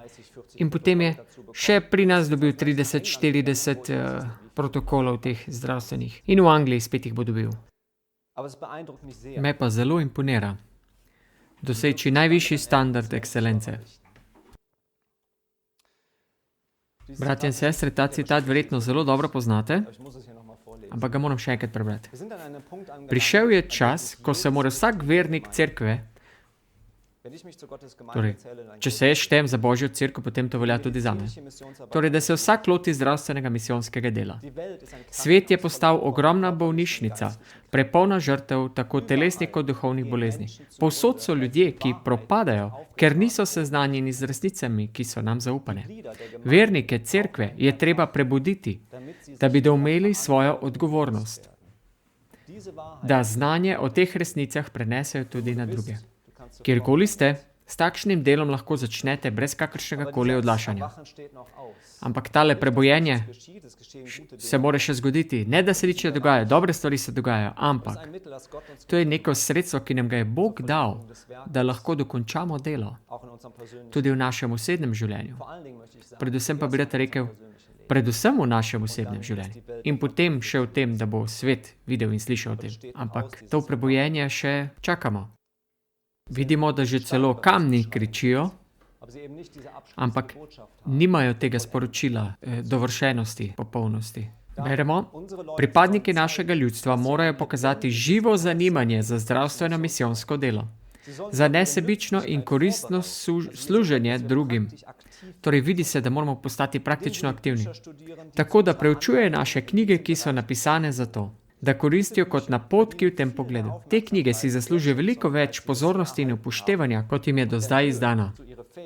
In potem je še pri nas dobil 30-40 protokolov teh zdravstvenih. In v Angliji spet jih bo dobil. Me pa zelo imponira doseči najvišji standard ekscelence. Bratje in sestre, ta citat verjetno zelo dobro poznate, ampak ga moram še enkrat prebrati. Prišel je čas, ko se mora vsak vernik cerkve, torej, če se jaz štejem za Božjo cerkev, potem to velja tudi zame. Torej, da se vsak loti zdravstvenega misijonskega dela. Svet je postal ogromna bolnišnica, prepolna žrtev tako telesnih kot duhovnih bolezni. Povsod so ljudje, ki propadajo, ker niso seznanjeni z resnicami, ki so nam zaupane. Vernike cerkve je treba prebuditi, da bi doumeli svojo odgovornost, da znanje o teh resnicah prenesejo tudi na druge. Kjerkoli ste, s takšnim delom lahko začnete brez kakršnega koli odlašanja. Ampak tale prebojenje se mora še zgoditi. Ne, da se nič ne dogaja, dobre stvari se dogajajo, ampak to je neko sredstvo, ki nam ga je Bog dal, da lahko dokončamo delo. Tudi v našem osebnem življenju. Predvsem pa bi rad rekel, predvsem v našem osebnem življenju. In potem še v tem, da bo svet videl in slišal o tem. Ampak to prebojenje še čakamo. Vidimo, da že celo kamni kričijo, ampak nimajo tega sporočila dovršenosti, popolnosti. Beremo, pripadniki našega ljudstva morajo pokazati živo zanimanje za zdravstveno misijonsko delo, za nesebično in koristno služenje drugim. Torej vidi se, da moramo postati praktično aktivni. Tako da preučujejo naše knjige, ki so napisane za to, da koristijo kot napotki v tem pogledu. Te knjige si zaslužijo veliko več pozornosti in upoštevanja, kot jim je do zdaj izdana.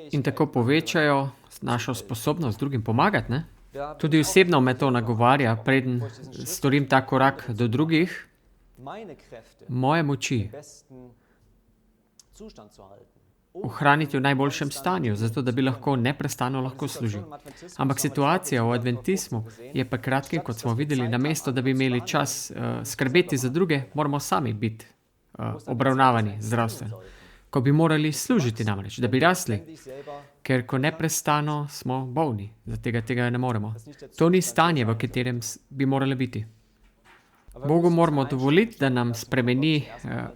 In tako povečajo našo sposobnost drugim pomagati, ne? Tudi osebno me to nagovarja, preden storim ta korak do drugih, moje moči ohraniti v najboljšem stanju, zato da bi lahko neprestano služil. Ampak situacija v adventizmu je pa kratkim, kot smo videli, namesto da bi imeli čas skrbeti za druge, moramo sami biti obravnavani zdravstveno. Ko bi morali služiti namreč, da bi rasli, ker ko neprestano smo bolni, tega ne moremo. To ni stanje, v katerem bi morali biti. Bogu moramo dovoliti, da nam spremeni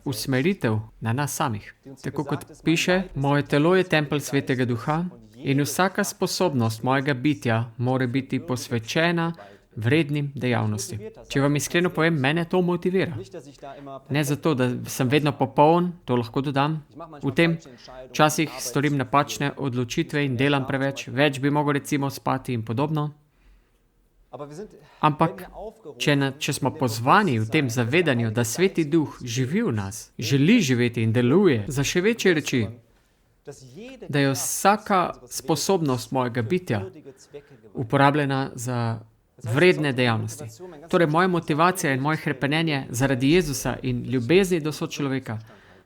usmeritev na nas samih. Tako kot piše, moje telo je tempelj Svetega Duha in vsaka sposobnost mojega bitja mora biti posvečena vrednim dejavnosti. Če vam iskreno povem, mene to motivira. Ne zato, da sem vedno popoln, to lahko dodam. V tem časih storim napačne odločitve in delam preveč, več bi mogel recimo spati in podobno. Ampak, če smo pozvani v tem zavedanju, da Sveti Duh živi v nas, želi živeti in deluje za še večje reči, da je vsaka sposobnost mojega bitja uporabljena za vredne dejavnosti. Torej, moja motivacija in moje hrepenenje zaradi Jezusa in ljubezni do sočloveka,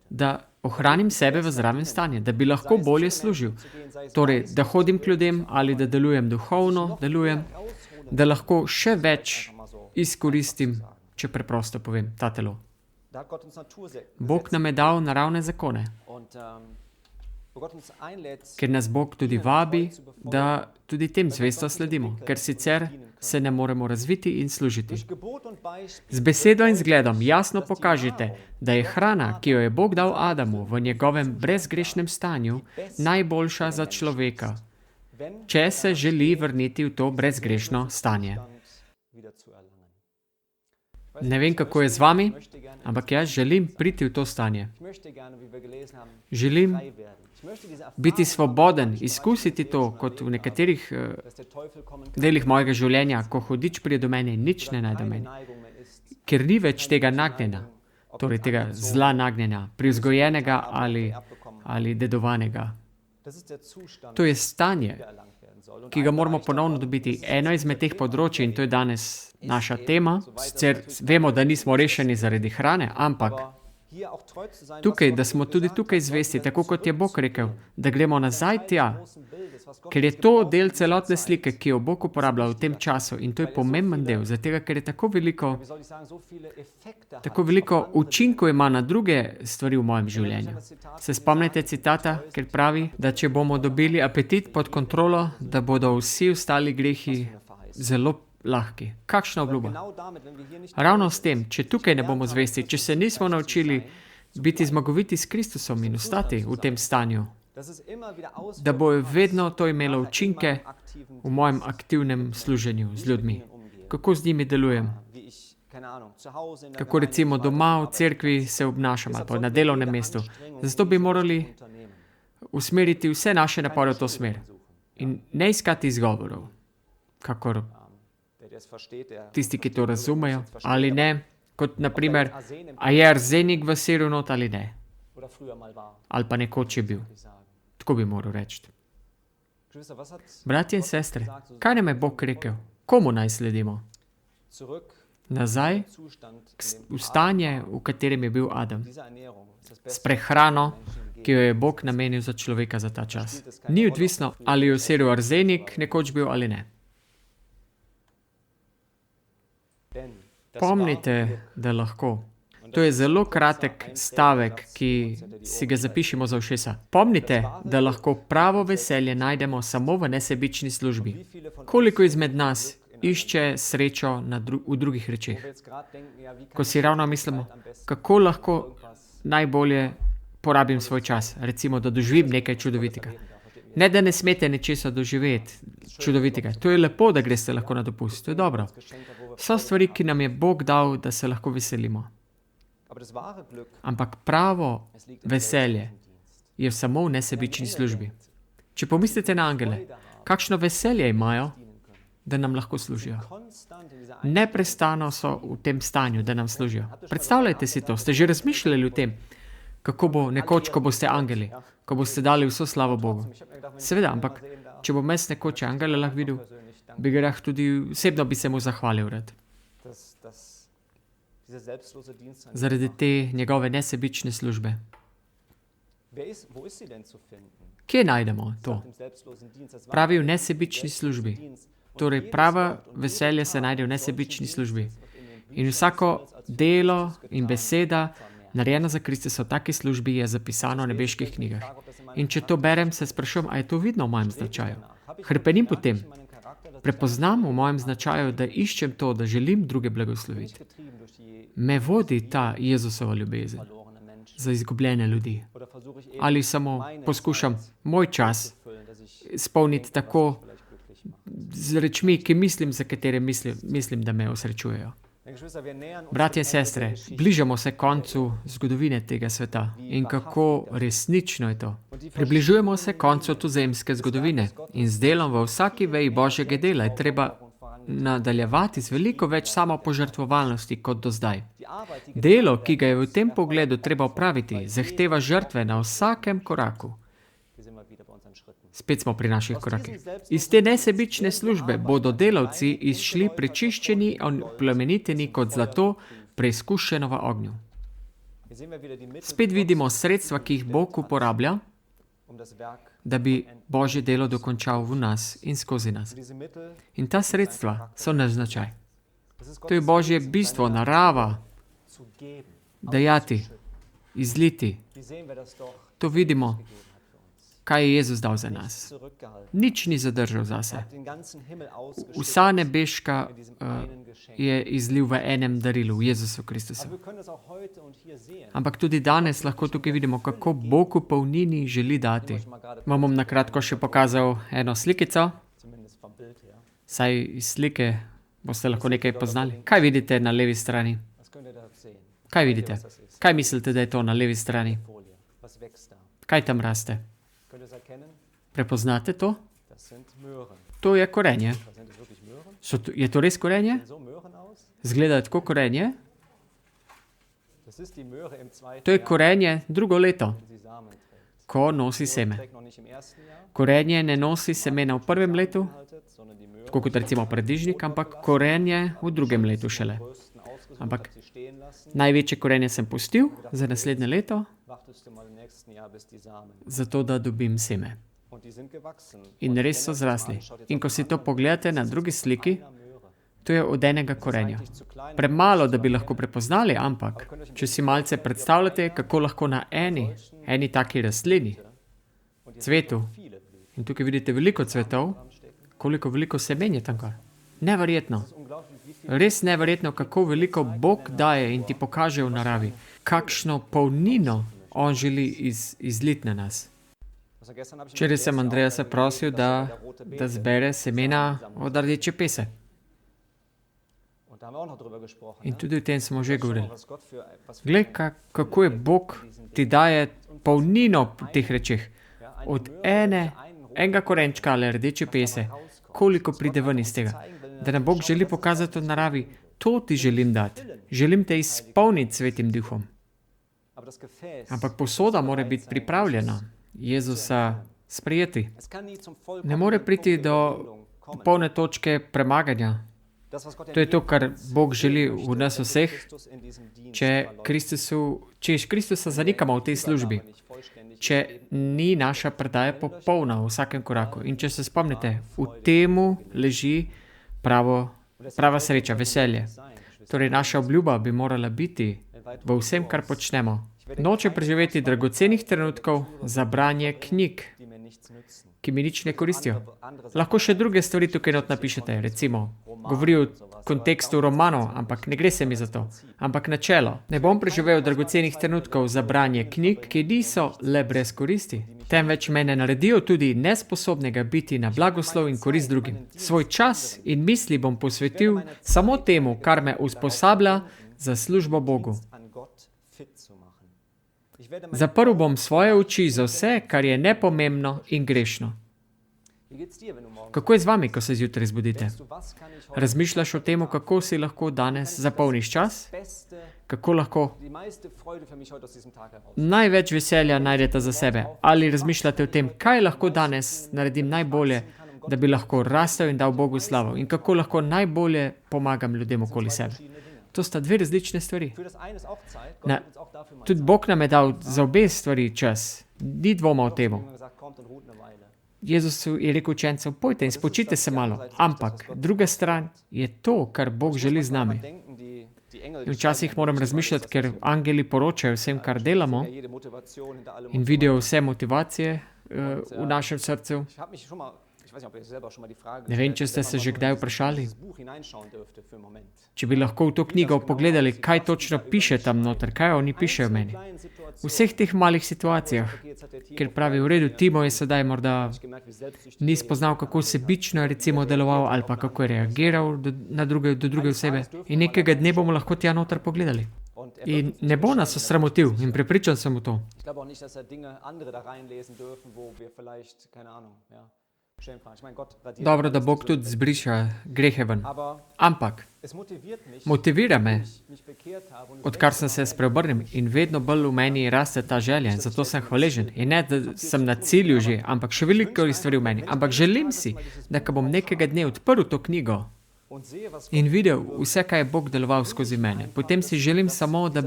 da ohranim sebe v zdravem stanju, da bi lahko bolje služil. Torej, da hodim k ljudem ali da delujem duhovno, da lahko še več izkoristim, če preprosto povem, ta telo. Bog nam je dal naravne zakone, ker nas Bog tudi vabi, da tudi tem zvesto sledimo, ker sicer se ne moremo razviti in služiti. Z besedo in zgledom jasno pokažite, da je hrana, ki jo je Bog dal Adamu v njegovem brezgrešnem stanju, najboljša za človeka, če se želi vrniti v to brezgrešno stanje. Ne vem, kako je z vami, ampak jaz želim priti v to stanje. Želim biti svoboden, izkusiti to, kot v nekaterih delih mojega življenja, ko hudič pride do mene in nič ne najde meni. Ker ni več tega nagnjenja, torej tega zla nagnjenja, privzgojenega ali dedovanega. To je stanje, ki ga moramo ponovno dobiti. Eno izmed teh področij, in to je danes naša tema, sicer vemo, da nismo rešeni zaradi hrane, ampak tukaj, da smo tudi tukaj zvesti, tako kot je Bog rekel, da gremo nazaj tja, ker je to del celotne slike, ki jo Bog uporablja v tem času in to je pomemben del, zato ker je tako veliko učinkov ima na druge stvari v mojem življenju. Se spomnite citata, ker pravi, da če bomo dobili apetit pod kontrolo, da bodo vsi ostali grehi zelo lahki. Kakšna obljuba? Ravno s tem, če tukaj ne bomo zvesti, če se nismo naučili biti zmagoviti s Kristusom in ostati v tem stanju, da bo vedno to imelo učinke v mojem aktivnem služenju z ljudmi. Kako z njimi delujem? Kako recimo doma v cerkvi se obnašam ali pa na delovnem mestu. Zato bi morali usmeriti vse naše napore v to smer in ne iskati izgovorov, kakor tisti, ki to razumejo, ali ne, kot naprimer, a je arzenik v siru not ali ne, ali pa nekoč je bil. Tako bi moral reči. Bratje in sestre, kaj nam je Bog rekel? Komu naj sledimo? Nazaj v stanje, v katerem je bil Adam. S prehrano, ki jo je Bog namenil za človeka za ta čas. Ni odvisno, ali je v siru arzenik nekoč bil ali ne. Pomnite, da lahko. To je zelo kratek stavek, ki si ga zapišemo za ušesa. Pomnite, da lahko pravo veselje najdemo samo v nesebični službi. Koliko izmed nas išče srečo v drugih rečeh? Ko si ravno mislimo, kako lahko najbolje porabim svoj čas, recimo, da doživim nekaj čudovitega. Ne, da ne smete nečesa doživeti čudovitega. To je lepo, da greste lahko na dopust. To je dobro. So stvari, ki nam je Bog dal, da se lahko veselimo. Ampak pravo veselje je samo v nesebični službi. Če pomislite na angele, kakšno veselje imajo, da nam lahko služijo. Neprestano so v tem stanju, da nam služijo. Predstavljajte si to. Ste že razmišljali o tem, kako bo nekoč, ko boste angeli, ko boste dali vso slavo Bogu. Seveda, ampak če bom jaz nekoč angela lahko videl, bi ga tudi osebno bi se mu zahvalil rad. Zaradi te njegove nesebične službe. Kje najdemo to? Pravi v nesebični službi. Torej, prava veselje se najde v nesebični službi. In vsako delo in beseda, narejena za Kristusa v taki službi, je zapisano v nebeških knjigah. In če to berem, se sprašujem, a je to vidno v mojem značaju? Hrepenim potem. Prepoznam v mojem značaju, da iščem to, da želim druge blagosloviti. Me vodi ta Jezusova ljubezen za izgubljene ljudi. Ali samo poskušam moj čas spolniti tako z rečmi, ki mislim, za katere mislim, da me osrečujejo. Bratje in sestre, bližamo se koncu zgodovine tega sveta. In kako resnično je to. Približujemo se koncu tuzemske zgodovine in z delom v vsaki veji Božjega dela je treba nadaljevati z veliko več samopožrtvovalnosti kot do zdaj. Delo, ki ga je v tem pogledu treba opraviti, zahteva žrtve na vsakem koraku. Spet smo pri naših korakih. Iz te nesebične službe bodo delavci izšli prečiščeni in plemeniteni kot zlato, preizkušeno v ognju. Spet vidimo sredstva, ki jih Bog uporablja, da bi Božje delo dokončal v nas in skozi nas. In ta sredstva so naš značaj. To je Božje bistvo, narava, dajati, izliti. To vidimo, kaj je Jezus dal za nas. Nič ni zadržal zase. Vsa nebeška je izlil v enem darilu, v Jezusu Kristusu. Ampak tudi danes lahko tukaj vidimo, kako Bog v polnini želi dati. Vam bom na kratko še pokazal eno slikico. Saj iz slike boste lahko nekaj poznali. Kaj vidite na levi strani? Kaj vidite? Kaj mislite, da je to na levi strani? Kaj tam raste? Prepoznate to? To je korenje. Je to res korenje? Zgleda tako korenje? To je korenje drugo leto, ko nosi seme. Korenje ne nosi semena v prvem letu, tako kot recimo paradižnik, ampak korenje v drugem letu šele. Ampak največje korenje sem pustil za naslednje leto, zato da dobim seme. In res so zrasli. In ko si to pogledate na drugi sliki, to je od enega korenja. Premalo, da bi lahko prepoznali, ampak če si malce predstavljate, kako lahko na eni taki rastlini, cvetu, in tukaj vidite veliko cvetov, koliko veliko semen je tamkar. Neverjetno. Res neverjetno, kako veliko Bog daje in ti pokaže v naravi. Kakšno polnino On želi izliti na nas. Včeraj sem Andreja prosil, da zbere semena od rdeče pese. In tudi o tem smo že govorili. Glej, kako je Bog ti daje polnino v teh rečeh. Od enega korenčka ali rdeče pese, koliko pride ven iz tega. Da nam Bog želi pokazati v naravi, to ti želim dati. Želim te izpolniti Svetim Duhom. Ampak posoda mora biti pripravljena, Jezusa sprejeti. Ne more priti do polne točke premaganja. To je to, kar Bog želi v nas vseh, če Kristusa zanikamo v tej službi, če ni naša predaja popolna v vsakem koraku. In če se spomnite, v temu leži prava sreča, veselje. Torej, naša obljuba bi morala biti v vsem, kar počnemo. Nočem preživeti dragocenih trenutkov za branje knjig, ki mi nič ne koristijo. Lahko še druge stvari tukaj not napišete, recimo, govori o kontekstu romanov, ampak ne gre se mi za to. Ampak načelo, ne bom preživel dragocenih trenutkov za branje knjig, ki niso le brez koristi, temveč mene naredijo tudi nesposobnega biti na blagoslov in korist drugim. Svoj čas in misli bom posvetil samo temu, kar me usposablja za službo Bogu. Zaprl bom svoje oči za vse, kar je nepomembno in grešno. Kako je z vami, ko se zjutraj zbudite? Razmišljaš o tem, kako si lahko danes zapolniš čas? Kako lahko največ veselja najdete za sebe? Ali razmišljate o tem, kaj lahko danes naredim najbolje, da bi lahko rastel in dal Bogu slavo? In kako lahko najbolje pomagam ljudem okoli sebe? To sta dve različne stvari. Tudi Bog nam je dal za obe stvari čas. Ni dvoma o tem. Jezus je rekel učencem, pojte in spočite se malo. Ampak druga stran je to, kar Bog želi z nami. In včasih moram razmišljati, ker angeli poročajo vsem, kar delamo in vidijo vse motivacije v našem srcu. Ne vem, če ste se že kdaj vprašali, če bi lahko v to knjigo pogledali, kaj točno piše tam noter, kaj oni pišejo meni. V vseh teh malih situacijah, kjer pravi, v redu, Timo je sedaj morda ni spoznal, kako sebično je recimo deloval ali pa kako je reagiral do druge osebe. In nekega dne bomo lahko tja noter pogledali. In ne bo nas osramotil in prepričan sem v to. Dobro, da Bog tudi zbriša grehe ven. Ampak motivira me, odkar sem se spreobrnil in vedno bolj v meni raste ta želja. Zato sem hvaležen. In ne, da sem na cilju že, ampak še veliko stvari v meni. Ampak želim si, da ko bom nekega dne odprl to knjigo in videl vse, kaj je Bog deloval skozi mene, potem si želim samo, da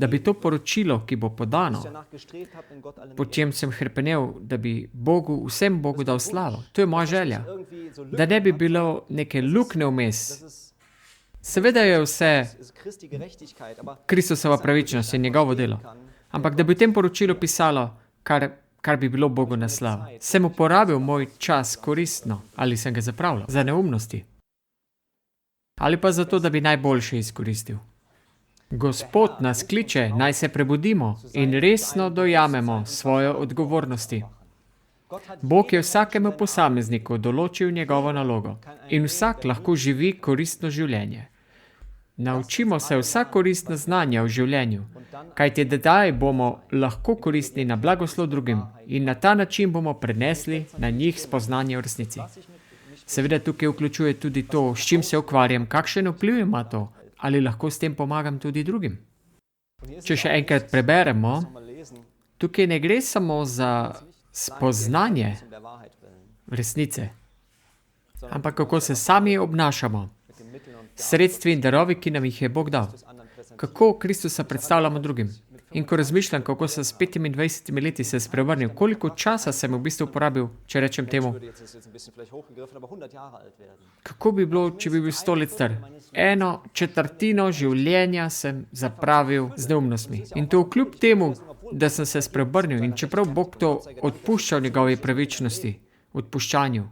bi to poročilo, ki bo podano, potem sem hrepenel, da bi vsem Bogu dal slavo. To je moja želja. Da ne bi bilo neke luknje vmes. Seveda je vse Kristusova pravičnost in njegovo delo. Ampak da bi v tem poročilu pisalo, kar bi bilo Bogu na slavo. Sem uporabil moj čas koristno ali sem ga zapravljal za neumnosti. Ali pa zato, da bi najboljše izkoristil. Gospod nas kliče, naj se prebudimo in resno dojamemo svojo odgovornosti. Bog je vsakemu posamezniku določil njegovo nalogo in vsak lahko živi koristno življenje. Naučimo se vsa koristna znanja v življenju, kajti tedaj bomo lahko koristni na blagoslov drugim in na ta način bomo prenesli na njih spoznanje v resnici. Seveda tukaj vključuje tudi to, s čim se ukvarjam, kakšen vpliv ima to, ali lahko s tem pomagam tudi drugim. Če še enkrat preberemo, tukaj ne gre samo za spoznanje resnice, ampak kako se sami obnašamo, sredstvi in darovi, ki nam jih je Bog dal. Kako Kristusa predstavljamo drugim. In ko razmišljam, kako sem s 25 leti se sprevrnil, koliko časa sem v bistvu porabil, če rečem temu, kako bi bilo, če bi bil 100 let star? 1/4 življenja sem zapravil z neumnostmi. In to kljub temu, da sem se sprevrnil in čeprav Bog to odpušča v njegovi pravičnosti, odpuščanju.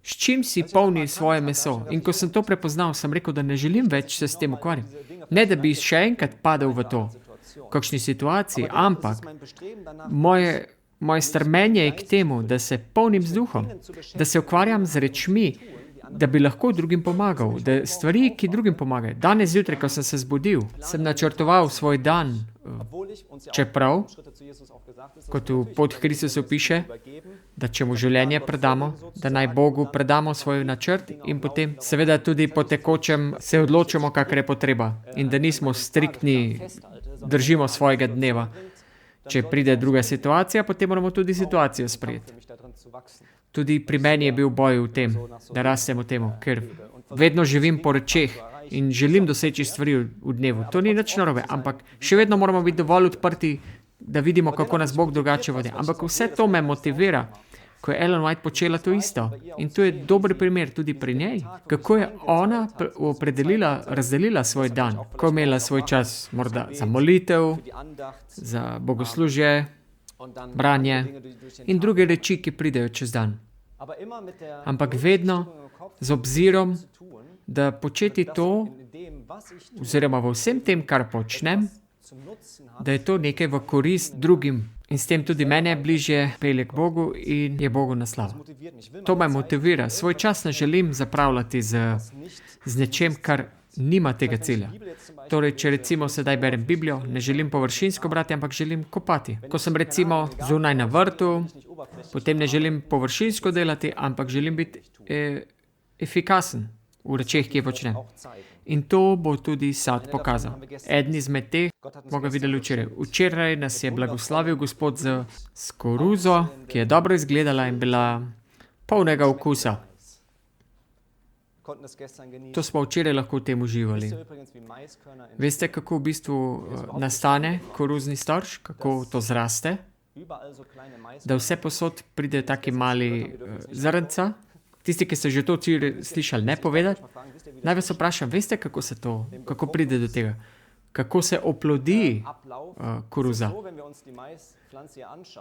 S čim si polni svoje meso? In ko sem to prepoznal, sem rekel, da ne želim več se s tem ukvarjati. Ne, da bi še enkrat padel v to, v kakšni situaciji, ampak moje strmenje je k temu, da se polnim z duhom, da se ukvarjam z rečmi, da bi lahko drugim pomagal, da stvari, ki drugim pomagajo. Danes zjutraj, ko sem se zbudil, sem načrtoval svoj dan, čeprav, kot v Pot h Kristusu piše, da če mu življenje predamo, da naj Bogu predamo svoj načrt in potem seveda tudi po tekočem se odločimo, kakor je potreba in da nismo striktni, držimo svojega dneva. Če pride druga situacija, potem moramo tudi situacijo sprejeti. Tudi pri meni je bil boj v tem, da rastem v temu, ker vedno živim po rečeh in želim doseči stvari v dnevu. To ni nič narobe, ampak še vedno moramo biti dovolj odprti, da vidimo, kako nas Bog drugače vodi. Ampak vse to me motivira, ko je Ellen White počela to isto. In to je dober primer tudi pri njej. Kako je ona razdelila svoj dan, ko je imela svoj čas morda za molitev, za bogoslužje, branje in druge reči, ki pridejo čez dan. Ampak vedno z obzirom, da početi to, oziroma v vsem tem, kar počnem, da je to nekaj v korist drugim. In s tem tudi mene bližje pelje k Bogu in je Bogu na slavo. To me motivira. Svoj čas ne želim zapravljati z nečem, kar nima tega cilja. Torej, če recimo sedaj berem Biblijo, ne želim površinsko brati, ampak želim kopati. Ko sem recimo zunaj na vrtu, potem ne želim površinsko delati, ampak želim biti efikasen v rečeh, ki je počnem. In to bo tudi sad pokazal. Eden izmed teh smo ga videli včeraj. Včeraj nas je blagoslavil Gospod z koruzo, ki je dobro izgledala in bila polnega okusa. To smo včeraj lahko v tem uživali. Veste, kako v bistvu nastane koruzni storž, kako to zraste? Da vse posod pride taki mali zrnca. Tisti, ki ste že to slišali, ne povedati. Naj vas vprašam, veste, kako pride do tega? Kako se oplodi koruza?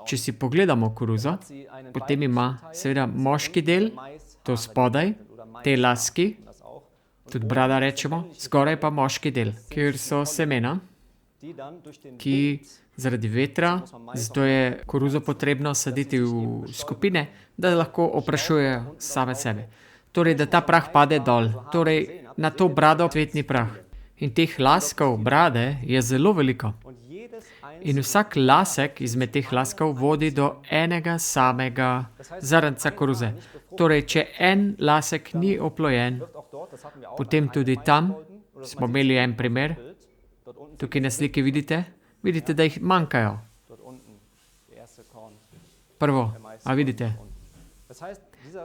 Če si pogledamo koruzo, potem ima seveda moški del, to spodaj, te laski, tudi brada rečemo, zgoraj pa moški del, kjer so semena, ki zaradi vetra, zato je koruzo potrebno saditi v skupine, da lahko oprašujejo same sebe. Torej, da ta prah pade dol. Torej, na to brado cvetni prah. In teh laskov brade je zelo veliko. In vsak lasek izmed teh laskov vodi do enega samega zrnca koruze. Torej, če en lasek ni oplojen, potem tudi tam smo imeli en primer. Tukaj na sliki vidite, da jih manjkajo. Prvo, a vidite?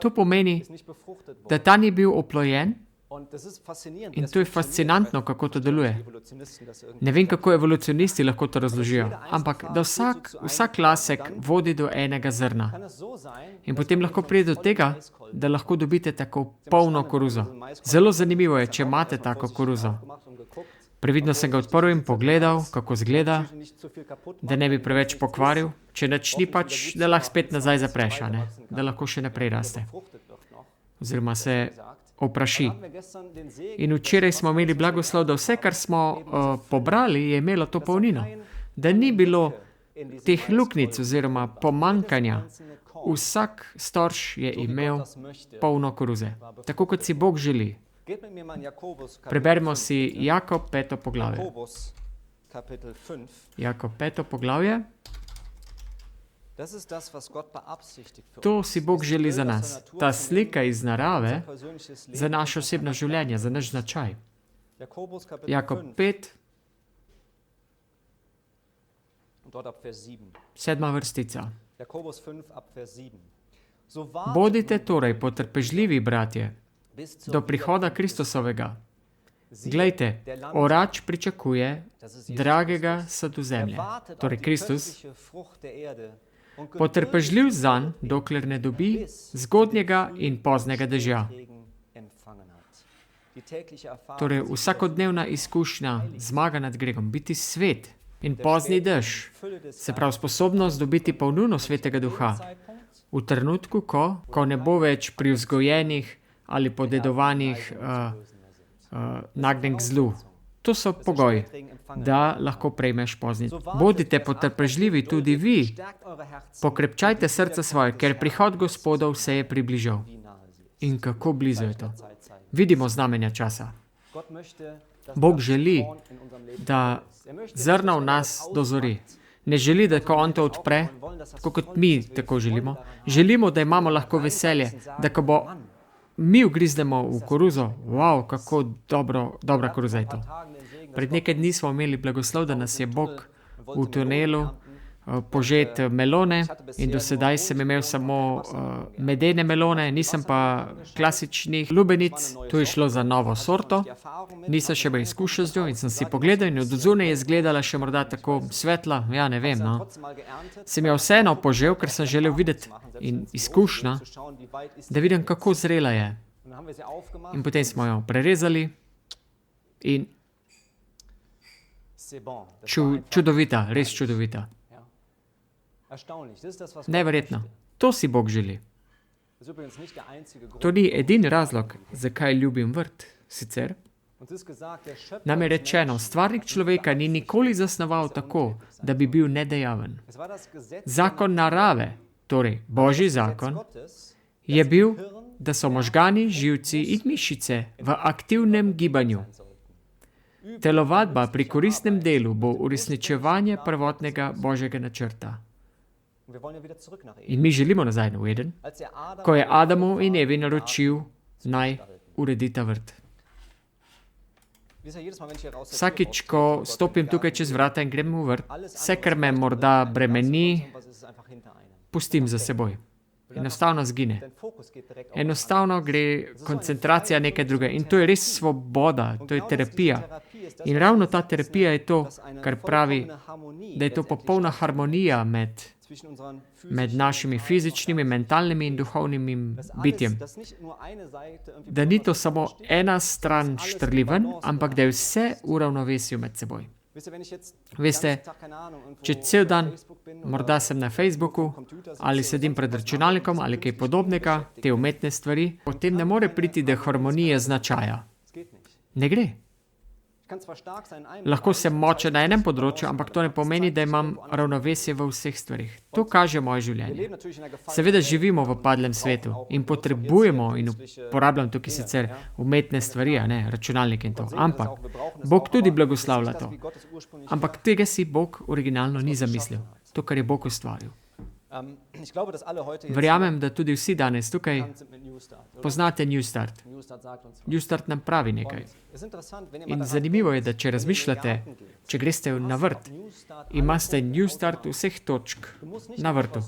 To pomeni, da ta ni bil oplojen in to je fascinantno, kako to deluje. Ne vem, kako evolucionisti lahko to razložijo, ampak da vsak lasek vodi do enega zrna. In potem lahko pride do tega, da lahko dobite tako polno koruzo. Zelo zanimivo je, če imate tako koruzo. Previdno sem ga odprl in pogledal, kako zgleda, da ne bi preveč pokvaril. Če nič ni pač, da lahko spet nazaj zapreš, da lahko še naprej raste. Oziroma se opraši. In včeraj smo imeli blagoslov, da vse, kar smo pobrali, je imelo to polnino. Da ni bilo teh luknic oziroma pomanjkanja. Vsak storž je imel polno koruze. Tako kot si Bog želi. Preberimo si Jakob 5. poglavje. Jakob 5. poglavje. To si Bog želi za nas. Ta slika iz narave za naše osebno življenje, za naš značaj. Jakob 5, 7. vrstica. Bodite torej potrpežljivi, bratje, do prihoda Kristusovega. Glejte, orač pričakuje dragega sadozemlja, torej Kristus, potrpežljiv zanj, dokler ne dobi zgodnjega in poznega dežja. Torej, vsakodnevna izkušnja zmaga nad grehom, biti svet in pozni dež, se pravi sposobnost dobiti polnino Svetega Duha, v trenutku, ko ne bo več pri vzgojenih ali podedovanih nagnjen k zlu. To so pogoji, da lahko prejmeš pozni. Bodite potrpežljivi tudi vi, pokrepčajte srca svoje, ker prihod Gospodov se je približal. In kako blizu je to? Vidimo znamenja časa. Bog želi, da zrna v nas dozori. Ne želi, da ko on to odpre, tako kot mi tako želimo. Želimo, da imamo lahko veselje, da ko bo mi ugriznemo v koruzo, wow, kako dobra koruza je to. Pred nekaj dni smo imeli blagoslov, da nas je Bog v tunelu požet melone in do sedaj sem imel samo medene melone, nisem pa klasičnih lubenic, tu je šlo za novo sorto, nisem še bil izkušal z njo in sem si pogledal in od zunaj je izgledala še morda tako svetla, ja ne vem, no. Sem jo vseeno požel, ker sem želel videti in izkušnja, da vidim, kako zrela je. In potem smo jo prerezali in čudovita, res čudovita. Neverjetno. To si Bog želi. To ni edini razlog, zakaj ljubim vrt. Sicer nam je rečeno, stvarnik človeka ni nikoli zasnoval tako, da bi bil nedejaven. Zakon narave, torej Božji zakon, je bil, da so možgani, živci in mišice v aktivnem gibanju. Telovadba pri koristnem delu bo uresničevanje prvotnega Božjega načrta. In mi želimo nazaj v Eden, ko je Adamu in Evi naročil, naj uredita vrt. Vsakič, ko stopim tukaj čez vrata in grem v vrt, vse, kar me morda bremeni, pustim za seboj. Enostavno zgine. Enostavno gre koncentracija nekaj druge. In to je res svoboda, to je terapija. In ravno ta terapija je to, kar pravi, da je to popolna harmonija med našimi fizičnimi, mentalnimi in duhovnimi bitjem. Da ni to samo ena stran štrliven, ampak da je vse v ravnovesju med seboj. Veste, če cel dan, morda sem na Facebooku, ali sedim pred računalnikom, ali kaj podobnega, te umetne stvari, potem ne more priti do harmonije značaja. Ne gre. Lahko sem močen na enem področju, ampak to ne pomeni, da imam ravnovesje v vseh stvarih. To kaže moje življenje. Seveda živimo v padlem svetu in potrebujemo, in uporabljam tukaj sicer umetne stvari, računalnike in to, ampak Bog tudi blagoslavlja to. Ampak tega si Bog originalno ni zamislil, to, kar je Bog ustvaril. Verjamem, da tudi vsi danes tukaj poznate New Start. New Start nam pravi nekaj. In zanimivo je, da če razmišljate, če greste na vrt, imate New Start vseh točk na vrtu.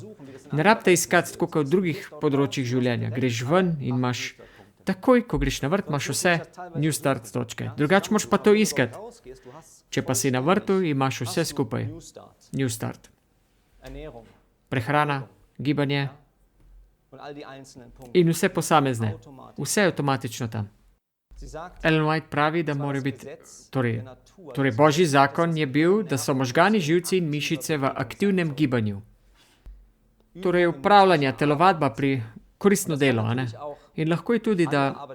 Ne rabite iskati tako kot v drugih področjih življenja. Greš ven in imaš takoj, ko greš na vrt, imaš vse New Start točke. Drugače moraš pa to iskati. Če pa si na vrtu, imaš vse skupaj. New Start. Prehrana, gibanje in vse posamezne. Vse je avtomatično tam. Ellen White pravi, da mora biti, torej Božji zakon je bil, da so možgani, živci in mišice v aktivnem gibanju. Torej upravljanja, telovadba pri koristno delo, In lahko je tudi, da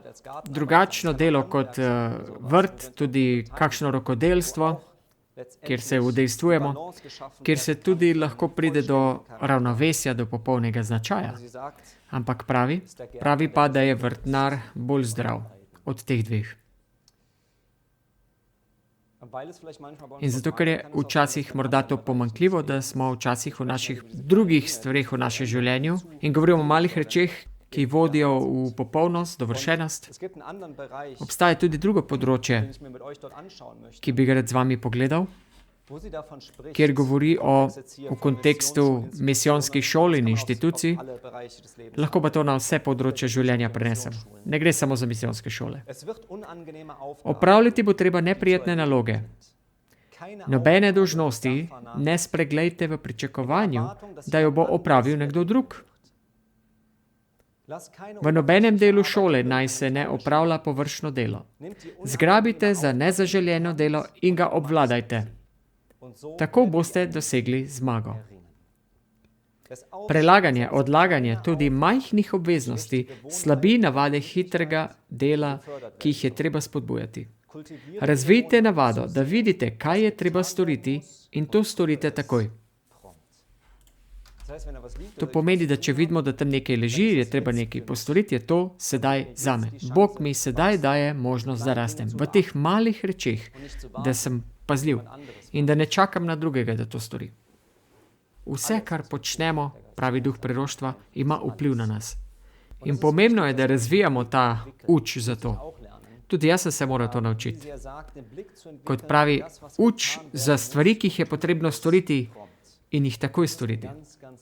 drugačno delo kot vrt, tudi kakšno rokodelstvo, kjer se udejstvujemo, kjer se tudi lahko pride do ravnovesja, do popolnega značaja. Ampak pravi pa, da je vrtnar bolj zdrav od teh dveh. In zato, ker je včasih morda to pomanjkljivo, da smo včasih v naših drugih stvareh v našem življenju in govorimo o malih rečeh, ki vodijo v popolnost, dovršenost. Obstaja tudi drugo področje, ki bi ga rad z vami pogledal. kjer govori v kontekstu misijonskih šol in inštitucij, lahko pa to na vse področje življenja prenesem. Ne gre samo za misijonske šole. Opravljati bo treba neprijetne naloge. Nobene dolžnosti ne spreglejte v pričakovanju, da jo bo opravil nekdo drug. V nobenem delu šole naj se ne opravlja površno delo. Zgrabite za nezaželjeno delo in ga obvladajte. Tako boste dosegli zmago. Prelaganje, odlaganje tudi majhnih obveznosti slabi navade hitrega dela, ki jih je treba spodbujati. Razvijte navado, da vidite, kaj je treba storiti in to storite takoj. To pomeni, da če vidimo, da tam nekaj leži, je treba nekaj postoriti, je to sedaj zame. Bog mi sedaj daje možnost, da rastem. V teh malih rečeh, da sem pazljiv in da ne čakam na drugega, da to stori. Vse, kar počnemo, pravi duh preroštva, ima vpliv na nas. In pomembno je, da razvijamo ta uč za to. Tudi jaz sem se moral to naučiti. Kot pravi, uč za stvari, ki jih je potrebno storiti in jih takoj storiti.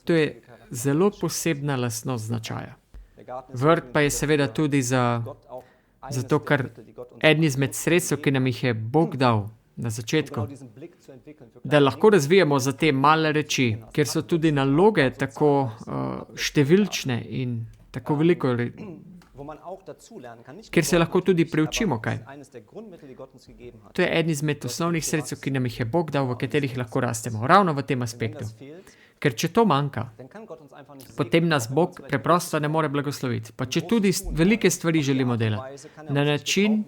To je zelo posebna lastnost značaja. Vrt pa je seveda tudi zato, ker eden izmed sredstev, ki nam jih je Bog dal na začetku, da lahko razvijamo za te male reči, kjer so tudi naloge tako številčne in tako veliko, kjer se lahko tudi preučimo kaj. To je eden izmed osnovnih sredstev, ki nam jih je Bog dal, v katerih lahko rastemo, ravno v tem aspektu. Ker če to manjka, potem nas Bog preprosto ne more blagosloviti. Pa če tudi velike stvari želimo delati, na način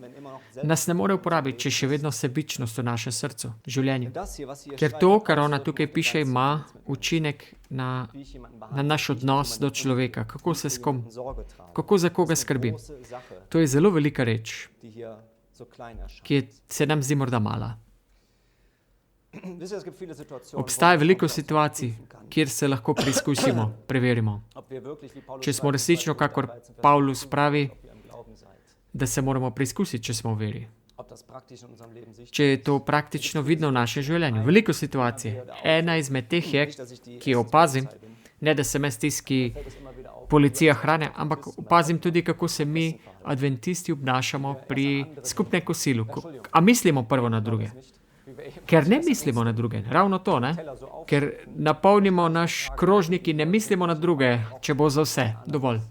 nas ne more uporabiti, če še vedno sebičnost v našem srcu, življenju. Ker to, kar ona tukaj piše, ima učinek na naš odnos do človeka, kako za koga skrbim. To je zelo velika reč, ki se nam zdi morda mala. Obstaja veliko situacij, kjer se lahko preizkusimo, preverimo. Če smo resnično, kakor Pavlus pravi, da se moramo preizkusiti, če smo v veri. Če je to praktično vidno v našem življenju. Veliko situacij. Ena izmed teh je, ki jo opazim, ne da se me stiski policija hrane, ampak opazim tudi, kako se mi, adventisti, obnašamo pri skupnem kosilu. A mislimo prvo na druge? Ker ne mislimo na druge, ravno to, ne? Ker napolnimo naš krožnik in ne mislimo na druge, če bo za vse dovolj.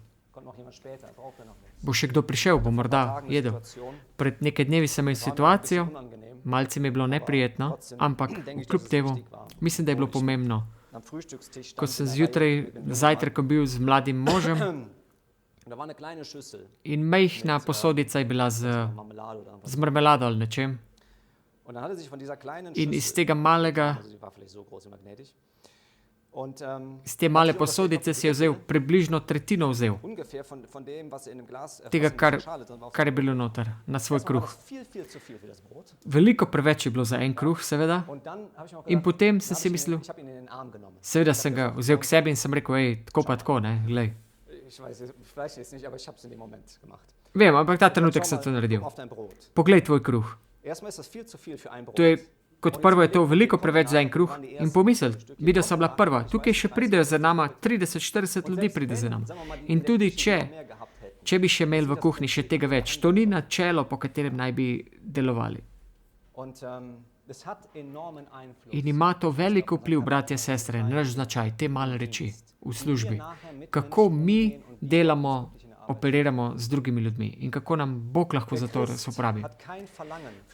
Bo še kdo prišel, bo morda jedel. Pred nekaj dnevi sem imel situacijo, malce mi je bilo neprijetno, ampak kljub temu, mislim, da je bilo pomembno. Ko sem zajtrkom bil z mladim možem in majhna posodica je bila z marmelado ali nečem. In iz tega malega, iz te male posodice si je vzel približno tretjino vzel. Tega, kar je bilo noter, na svoj kruh. Veliko preveč je bilo za en kruh, seveda. In potem sem si mislil, seveda sem ga vzel k sebi in sem rekel, tako pa tako, ne, glej. Vem, ampak ta trenutek sem to naredil. Poglej tvoj kruh. To je, kot prvo je to veliko preveč za en kruh in pomisel, videl sem bila prva, tukaj še pridejo za nama, 30-40 ljudi pride za nama. In tudi če bi še imeli v kuhinji še tega več, to ni načelo, po katerem naj bi delovali. In ima to veliko vpliv, bratje, sestre, naš značaj, te male reči v službi. Kako mi delamo, operiramo z drugimi ljudmi in kako nam Bog lahko za to uporabi.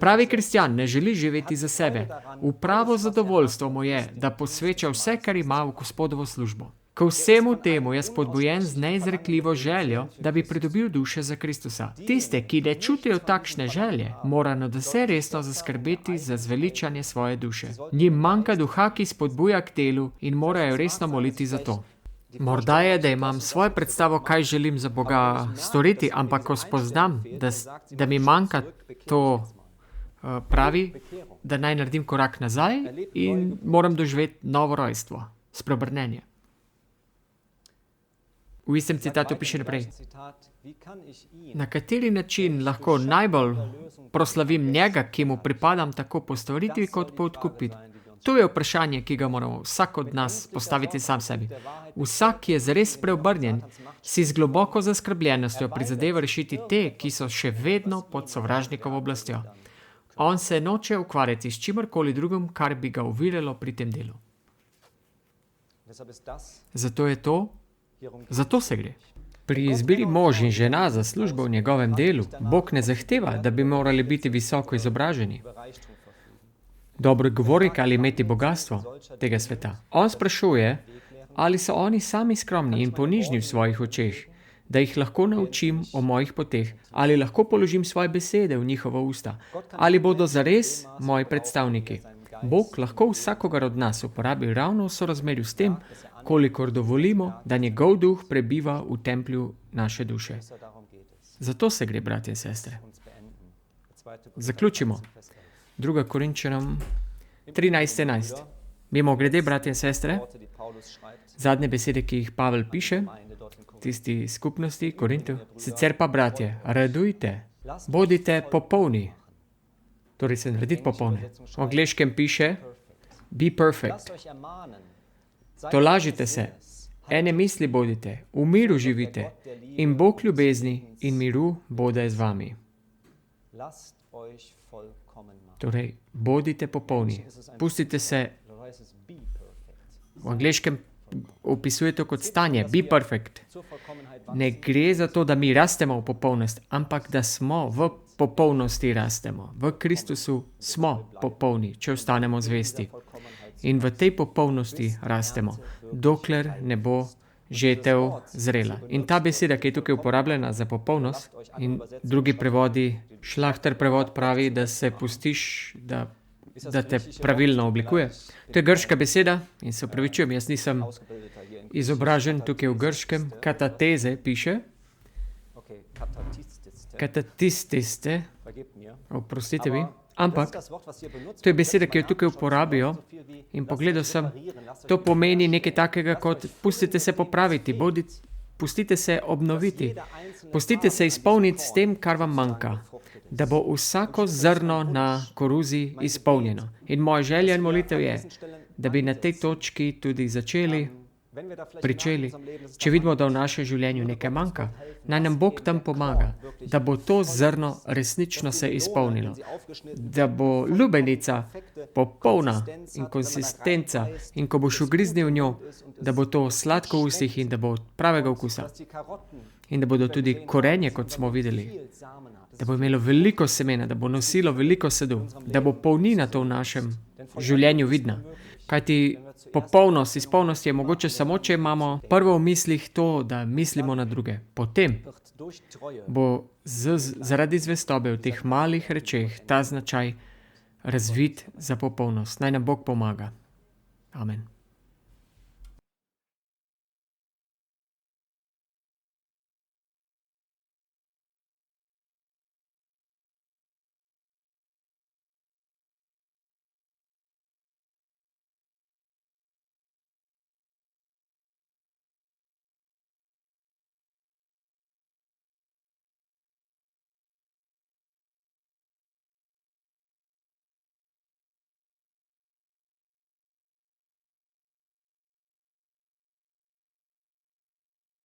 Pravi kristjan ne želi živeti za sebe. V pravo zadovoljstvo mu je, da posveča vse, kar ima v Gospodovo službo. K vsemu temu je spodbujen z neizrekljivo željo, da bi pridobil duše za Kristusa. Tiste, ki ne čutijo takšne želje, mora nadvse resno zaskrbeti za zveličanje svoje duše. Njim manjka duha, ki spodbuja k delu in morajo resno moliti za to. Morda je, da imam svojo predstavo, kaj želim za Boga storiti, ampak ko spoznam, da mi manjka to, pravi, da naj naredim korak nazaj in moram doživeti novo rojstvo, spreobrnenje. V istem citatu piše naprej. Na kateri način lahko najbolj proslavim njega, ki mu pripadam tako po stvaritvi kot po odkupitvi? To je vprašanje, ki ga moramo vsak od nas postaviti sam sebi. Vsak, ki je zares preobrnjen, si z globoko zaskrbljenostjo prizadeva rešiti te, ki so še vedno pod sovražnikovo oblastjo. On se noče ukvarjati s čimrkoli drugim, kar bi ga oviralo pri tem delu. Zato je to, zato se gre. Pri izbiri mož in žena za službo v njegovem delu, Bog ne zahteva, da bi morali biti visoko izobraženi, dobro govornik ali imeti bogastvo tega sveta. On sprašuje, ali so oni sami skromni in ponižni v svojih očeh, da jih lahko naučim o mojih poteh, ali lahko položim svoje besede v njihovo usta, ali bodo zares moji predstavniki. Bog lahko vsakogar od nas uporabi ravno v sorazmerju s tem, kolikor dovolimo, da njegov duh prebiva v templju naše duše. Zato se gre, bratje in sestre. Zaključimo. 2. Korinčanom 13:11. Mimogrede, bratje in sestre, zadnje besede, ki jih Pavel piše, tisti skupnosti Korintu. Sicer pa, bratje, radujte, bodite popolni. Torej se narediti popolne. V angleškem piše be perfect. Tolažite se, ene misli bodite, v miru živite in Bog ljubezni in miru bode z vami. Torej, bodite popolni. Pustite se, v angleškem opisuje to kot stanje, be perfect. Ne gre za to, da mi rastemo v popolnost, ampak da smo v popolnosti rastemo. V Kristusu smo popolni, če ostanemo zvesti. In v tej popolnosti rastemo, dokler ne bo žetev zrela. In ta beseda, ki je tukaj uporabljena za popolnost, in drugi prevodi, Šlahter prevod pravi, da se pustiš, da te pravilno oblikuje. To je grška beseda in se opravičujem, jaz nisem izobražen tukaj v grškem. Katateze piše. Katatististe. Oprostite vi. Ampak to je beseda, ki jo tukaj uporabijo in pogledal sem, to pomeni nekaj takega kot pustite se popraviti, pustite se obnoviti, pustite se izpolniti s tem, kar vam manjka, da bo vsako zrno na koruzi izpolnjeno. In moja želja in molitev je, da bi na tej točki tudi pričeli, če vidimo, da v našem življenju nekaj manjka, naj nam Bog tam pomaga, da bo to zrno resnično se izpolnilo, da bo lubenica popolna in konsistenca in ko boš ugriznil v njo, da bo to sladko v ustih in da bo pravega okusa. In da bodo tudi korenje, kot smo videli, da bo imelo veliko semena, da bo nosilo veliko sedu, da bo polnina to v našem življenju vidna. Kajti popolnost, izpolnost je mogoče samo, če imamo prvo v mislih to, da mislimo na druge. Potem bo zaradi zvestobe v teh malih rečeh ta značaj razvit za popolnost. Naj nam Bog pomaga. Amen.